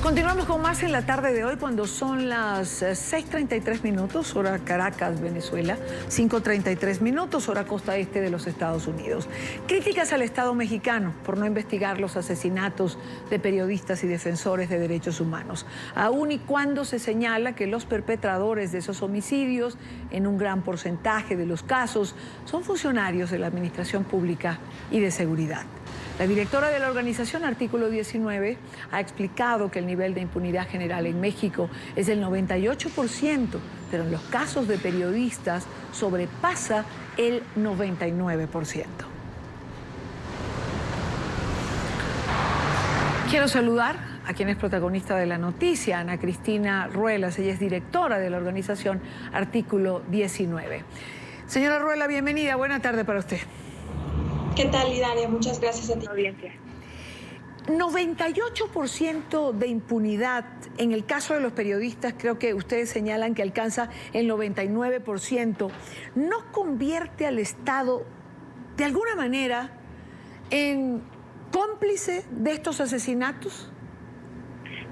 Speaker 2: Continuamos con más en la tarde de hoy cuando son las 6:33 minutos, hora Caracas, Venezuela, 5:33 minutos, hora costa este de los Estados Unidos. Críticas al Estado mexicano por no investigar los asesinatos de periodistas y defensores de derechos humanos, aun y cuando se señala que los perpetradores de esos homicidios, en un gran porcentaje de los casos, son funcionarios de la Administración Pública y de Seguridad. La directora de la organización Artículo 19 ha explicado que el nivel de impunidad general en México es del 98%, pero en los casos de periodistas sobrepasa el 99%. Quiero saludar a quien es protagonista de la noticia, Ana Cristina Ruelas. Ella es directora de la organización Artículo 19. Señora Ruelas, bienvenida. Buena tarde para usted.
Speaker 6: ¿Qué tal, Idalia? Muchas gracias a ti, audiencia.
Speaker 2: 98% de impunidad. En el caso de los periodistas, creo que ustedes señalan que alcanza el 99%. ¿No convierte al Estado, de alguna manera, en cómplice de estos asesinatos?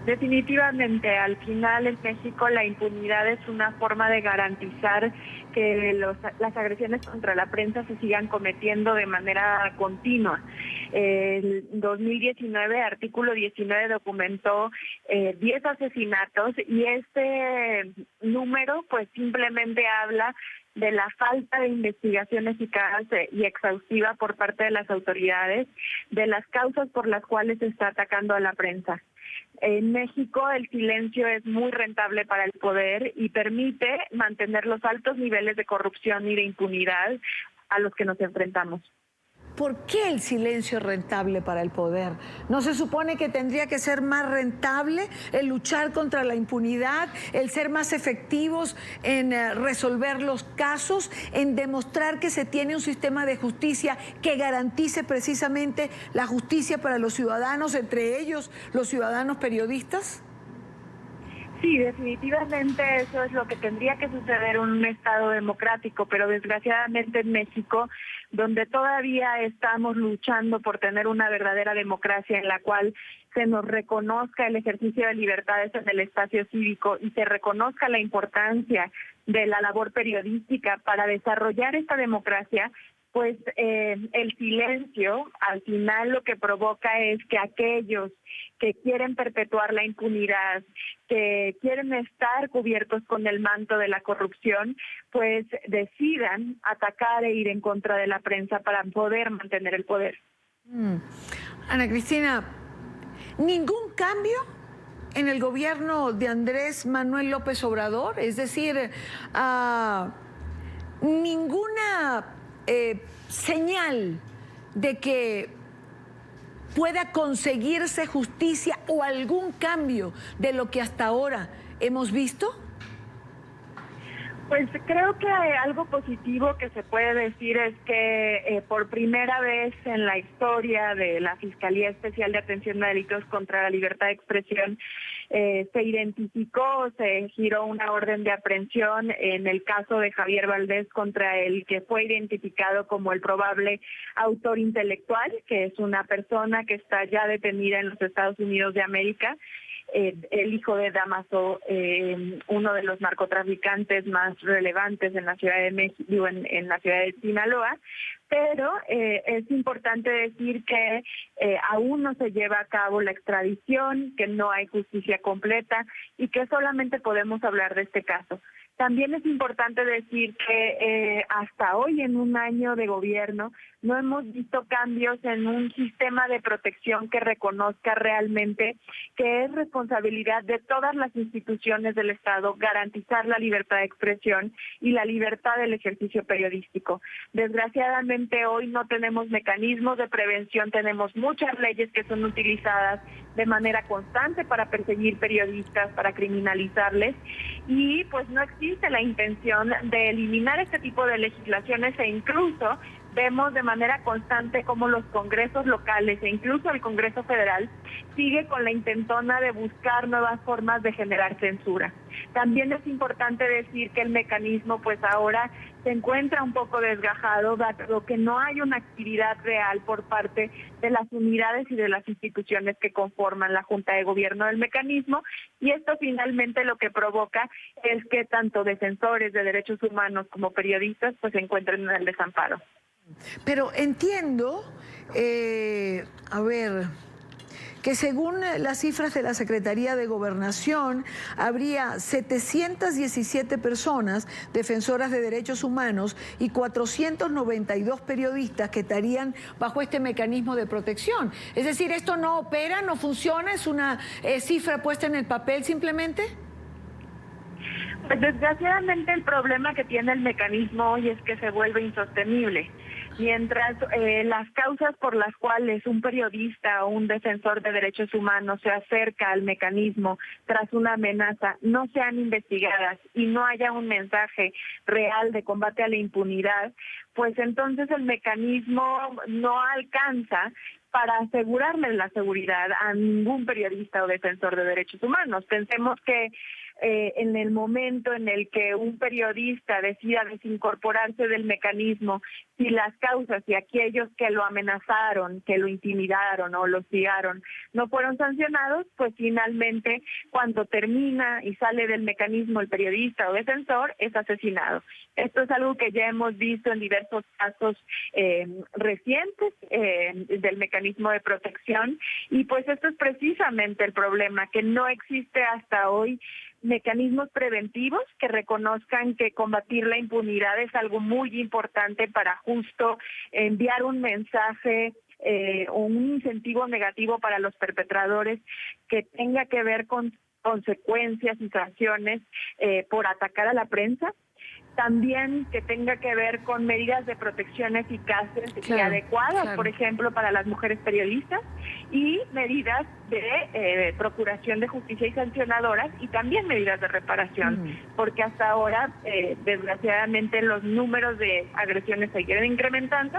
Speaker 6: Definitivamente, al final en México la impunidad es una forma de garantizar que las agresiones contra la prensa se sigan cometiendo de manera continua. En 2019, Artículo 19 documentó 10 asesinatos y este número pues simplemente habla de la falta de investigación eficaz y exhaustiva por parte de las autoridades, de las causas por las cuales se está atacando a la prensa. En México el silencio es muy rentable para el poder y permite mantener los altos niveles de corrupción y de impunidad a los que nos enfrentamos.
Speaker 2: ¿Por qué el silencio es rentable para el poder? ¿No se supone que tendría que ser más rentable el luchar contra la impunidad, el ser más efectivos en resolver los casos, en demostrar que se tiene un sistema de justicia que garantice precisamente la justicia para los ciudadanos, entre ellos los ciudadanos periodistas?
Speaker 6: Sí, definitivamente eso es lo que tendría que suceder en un Estado democrático, pero desgraciadamente en México, donde todavía estamos luchando por tener una verdadera democracia en la cual se nos reconozca el ejercicio de libertades en el espacio cívico y se reconozca la importancia de la labor periodística para desarrollar esta democracia, pues el silencio al final lo que provoca es que aquellos que quieren perpetuar la impunidad, que quieren estar cubiertos con el manto de la corrupción, pues decidan atacar e ir en contra de la prensa para poder mantener el poder.
Speaker 2: Ana Cristina, ¿ningún cambio en el gobierno de Andrés Manuel López Obrador? Es decir, ninguna señal de que pueda conseguirse justicia o algún cambio de lo que hasta ahora hemos visto?
Speaker 6: Pues creo que algo positivo que se puede decir es que por primera vez en la historia de la Fiscalía Especial de Atención a Delitos contra la Libertad de Expresión se identificó, se giró una orden de aprehensión en el caso de Javier Valdés contra el que fue identificado como el probable autor intelectual, que es una persona que está ya detenida en los Estados Unidos de América. El hijo de Damaso, uno de los narcotraficantes más relevantes en la Ciudad de México, en la ciudad de Sinaloa, pero es importante decir que aún no se lleva a cabo la extradición, que no hay justicia completa y que solamente podemos hablar de este caso. También es importante decir que hasta hoy, en un año de gobierno, no hemos visto cambios en un sistema de protección que reconozca realmente que es responsabilidad de todas las instituciones del Estado garantizar la libertad de expresión y la libertad del ejercicio periodístico. Desgraciadamente hoy no tenemos mecanismos de prevención, tenemos muchas leyes que son utilizadas de manera constante para perseguir periodistas, para criminalizarles, y pues no existe la intención de eliminar este tipo de legislaciones e incluso vemos de manera constante cómo los congresos locales e incluso el Congreso Federal sigue con la intentona de buscar nuevas formas de generar censura. También es importante decir que el mecanismo pues ahora se encuentra un poco desgajado, dado que no hay una actividad real por parte de las unidades y de las instituciones que conforman la Junta de Gobierno del mecanismo, y esto finalmente lo que provoca es que tanto defensores de derechos humanos como periodistas pues se encuentren en el desamparo.
Speaker 2: Pero entiendo, que según las cifras de la Secretaría de Gobernación, habría 717 personas defensoras de derechos humanos y 492 periodistas que estarían bajo este mecanismo de protección. Es decir, ¿esto no opera, no funciona? ¿Es una cifra puesta en el papel simplemente?
Speaker 6: Pues desgraciadamente el problema que tiene el mecanismo hoy es que se vuelve insostenible. Mientras las causas por las cuales un periodista o un defensor de derechos humanos se acerca al mecanismo tras una amenaza no sean investigadas y no haya un mensaje real de combate a la impunidad, pues entonces el mecanismo no alcanza para asegurarle la seguridad a ningún periodista o defensor de derechos humanos. Pensemos que en el momento en el que un periodista decida desincorporarse del mecanismo, si las causas y aquellos que lo amenazaron, que lo intimidaron o lo hostigaron no fueron sancionados, pues finalmente cuando termina y sale del mecanismo el periodista o defensor es asesinado. Esto es algo que ya hemos visto en diversos casos recientes del mecanismo de protección, y pues esto es precisamente el problema, que no existe hasta hoy mecanismos preventivos que reconozcan que combatir la impunidad es algo muy importante para justo enviar un mensaje o un incentivo negativo para los perpetradores que tenga que ver con consecuencias y sanciones por atacar a la prensa. También que tenga que ver con medidas de protección eficaces y adecuadas, por ejemplo, para las mujeres periodistas, y medidas de procuración de justicia y sancionadoras, y también medidas de reparación, porque hasta ahora, desgraciadamente, los números de agresiones siguen incrementando.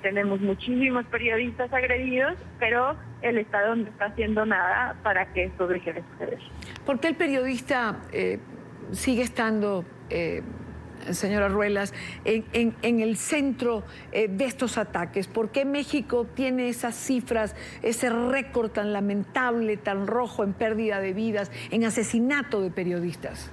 Speaker 6: Tenemos muchísimos periodistas agredidos, pero el Estado no está haciendo nada para que esto deje de suceder.
Speaker 2: ¿Por qué el periodista sigue estando, señora Ruelas, en el centro de estos ataques? ¿Por qué México tiene esas cifras, ese récord tan lamentable, tan rojo en pérdida de vidas, en asesinato de periodistas?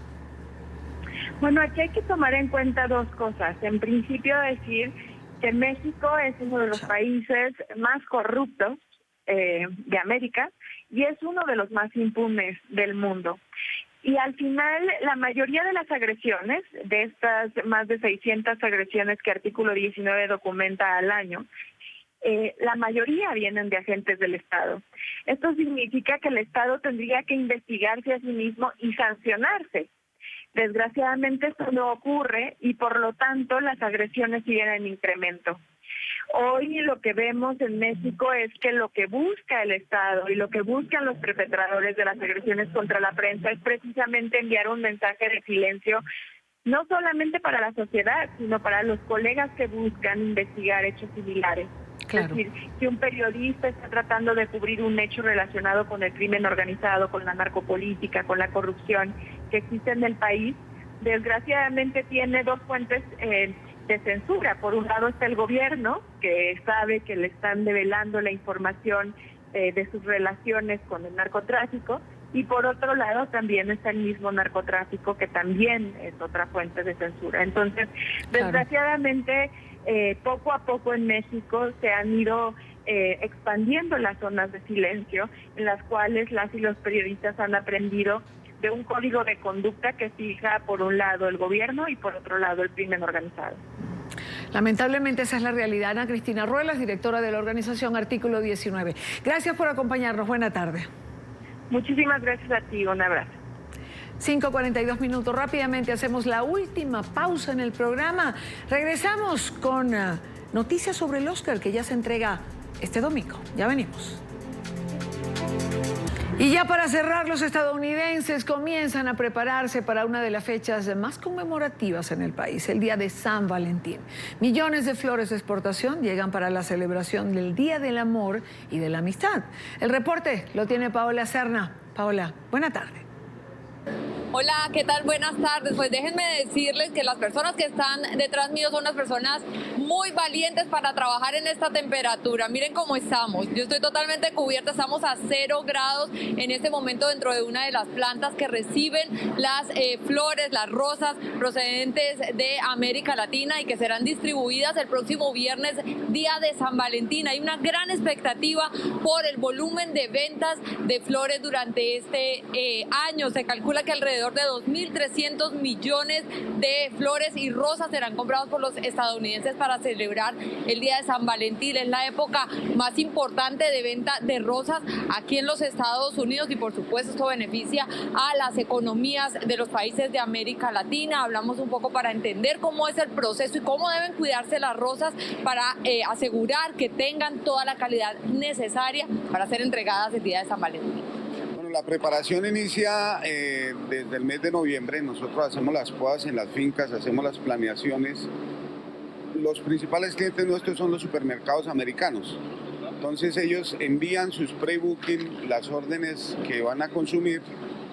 Speaker 6: Bueno, aquí hay que tomar en cuenta dos cosas. En principio, decir que México es uno de los países más corruptos de América y es uno de los más impunes del mundo. Y al final, la mayoría de las agresiones, de estas más de 600 agresiones que Artículo 19 documenta al año, la mayoría vienen de agentes del Estado. Esto significa que el Estado tendría que investigarse a sí mismo y sancionarse. Desgraciadamente esto no ocurre y por lo tanto las agresiones siguen en incremento. Hoy lo que vemos en México es que lo que busca el Estado y lo que buscan los perpetradores de las agresiones contra la prensa es precisamente enviar un mensaje de silencio, no solamente para la sociedad, sino para los colegas que buscan investigar hechos similares. Claro. Es decir, si un periodista está tratando de cubrir un hecho relacionado con el crimen organizado, con la narcopolítica, con la corrupción que existe en el país, desgraciadamente tiene dos fuentes de censura. Por un lado está el gobierno, que sabe que le están develando la información de sus relaciones con el narcotráfico, y por otro lado también está el mismo narcotráfico, que también es otra fuente de censura. Entonces, desgraciadamente, poco a poco en México se han ido expandiendo las zonas de silencio, en las cuales las y los periodistas han aprendido de un código de conducta que fija por un lado el gobierno y por otro lado el crimen organizado.
Speaker 2: Lamentablemente esa es la realidad. Ana Cristina Ruelas, directora de la organización Artículo 19. Gracias por acompañarnos. Buena tarde.
Speaker 6: Muchísimas gracias a ti. Un abrazo.
Speaker 2: 5:42 minutos. Rápidamente hacemos la última pausa en el programa. Regresamos con noticias sobre el Oscar, que ya se entrega este domingo. Ya venimos. Y ya para cerrar, los estadounidenses comienzan a prepararse para una de las fechas más conmemorativas en el país, el Día de San Valentín. Millones de flores de exportación llegan para la celebración del Día del Amor y de la Amistad. El reporte lo tiene Paola Serna. Paola, buena tarde.
Speaker 7: Hola, ¿qué tal? Buenas tardes. Pues déjenme decirles que las personas que están detrás mío son unas personas muy valientes para trabajar en esta temperatura. Miren cómo estamos. Yo estoy totalmente cubierta, estamos a 0 grados en este momento dentro de una de las plantas que reciben las flores, las rosas procedentes de América Latina y que serán distribuidas el próximo viernes, día de San Valentín. Hay una gran expectativa por el volumen de ventas de flores durante este año. Se calcula que alrededor de 2.300 millones de flores y rosas serán comprados por los estadounidenses para celebrar el Día de San Valentín. Es la época más importante de venta de rosas aquí en los Estados Unidos y por supuesto esto beneficia a las economías de los países de América Latina. Hablamos un poco para entender cómo es el proceso y cómo deben cuidarse las rosas para asegurar que tengan toda la calidad necesaria para ser entregadas el Día de San Valentín.
Speaker 9: La preparación inicia desde el mes de noviembre. Nosotros hacemos las podas en las fincas, hacemos las planeaciones. Los principales clientes nuestros son los supermercados americanos. Entonces ellos envían sus pre-booking, las órdenes que van a consumir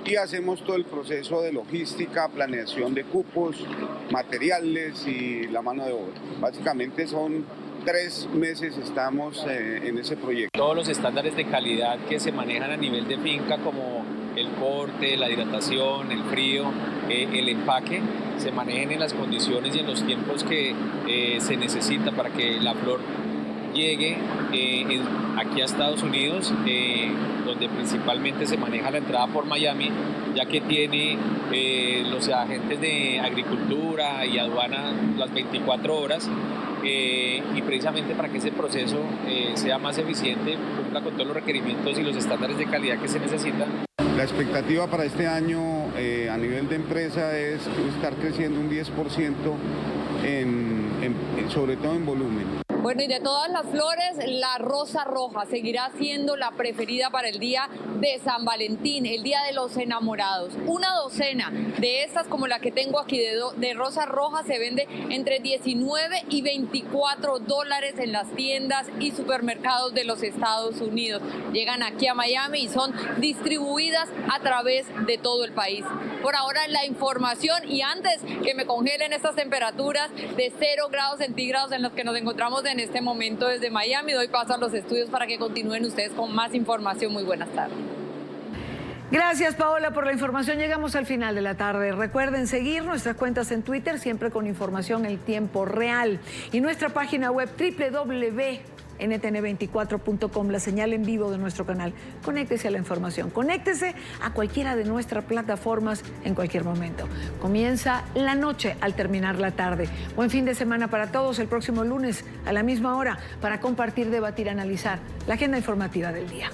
Speaker 9: y hacemos todo el proceso de logística, planeación de cupos, materiales y la mano de obra. Básicamente son 3 meses estamos en ese proyecto.
Speaker 10: Todos los estándares de calidad que se manejan a nivel de finca, como el corte, la hidratación, el frío, el empaque, se manejen en las condiciones y en los tiempos que se necesita para que la flor llegue aquí a Estados Unidos, donde principalmente se maneja la entrada por Miami, ya que tiene los agentes de agricultura y aduana las 24 horas. Y precisamente para que ese proceso sea más eficiente, cumpla con todos los requerimientos y los estándares de calidad que se necesitan.
Speaker 9: La expectativa para este año a nivel de empresa es estar creciendo un 10%, sobre todo en volumen.
Speaker 7: Bueno, y de todas las flores, la rosa roja seguirá siendo la preferida para el día de San Valentín, el día de los enamorados. Una docena de estas, como la que tengo aquí de rosa roja, se vende entre 19 y 24 dólares en las tiendas y supermercados de los Estados Unidos. Llegan aquí a Miami y son distribuidas a través de todo el país. Por ahora la información, y antes que me congelen estas temperaturas de 0 grados centígrados en los que nos encontramos en este momento desde Miami, doy paso a los estudios para que continúen ustedes con más información. Muy buenas tardes.
Speaker 2: Gracias, Paola, por la información. Llegamos al final de la tarde. Recuerden seguir nuestras cuentas en Twitter, siempre con información en tiempo real. Y nuestra página web www.ntn24.com, la señal en vivo de nuestro canal. Conéctese a la información, conéctese a cualquiera de nuestras plataformas en cualquier momento. Comienza la noche al terminar la tarde. Buen fin de semana para todos. El próximo lunes a la misma hora para compartir, debatir, analizar la agenda informativa del día.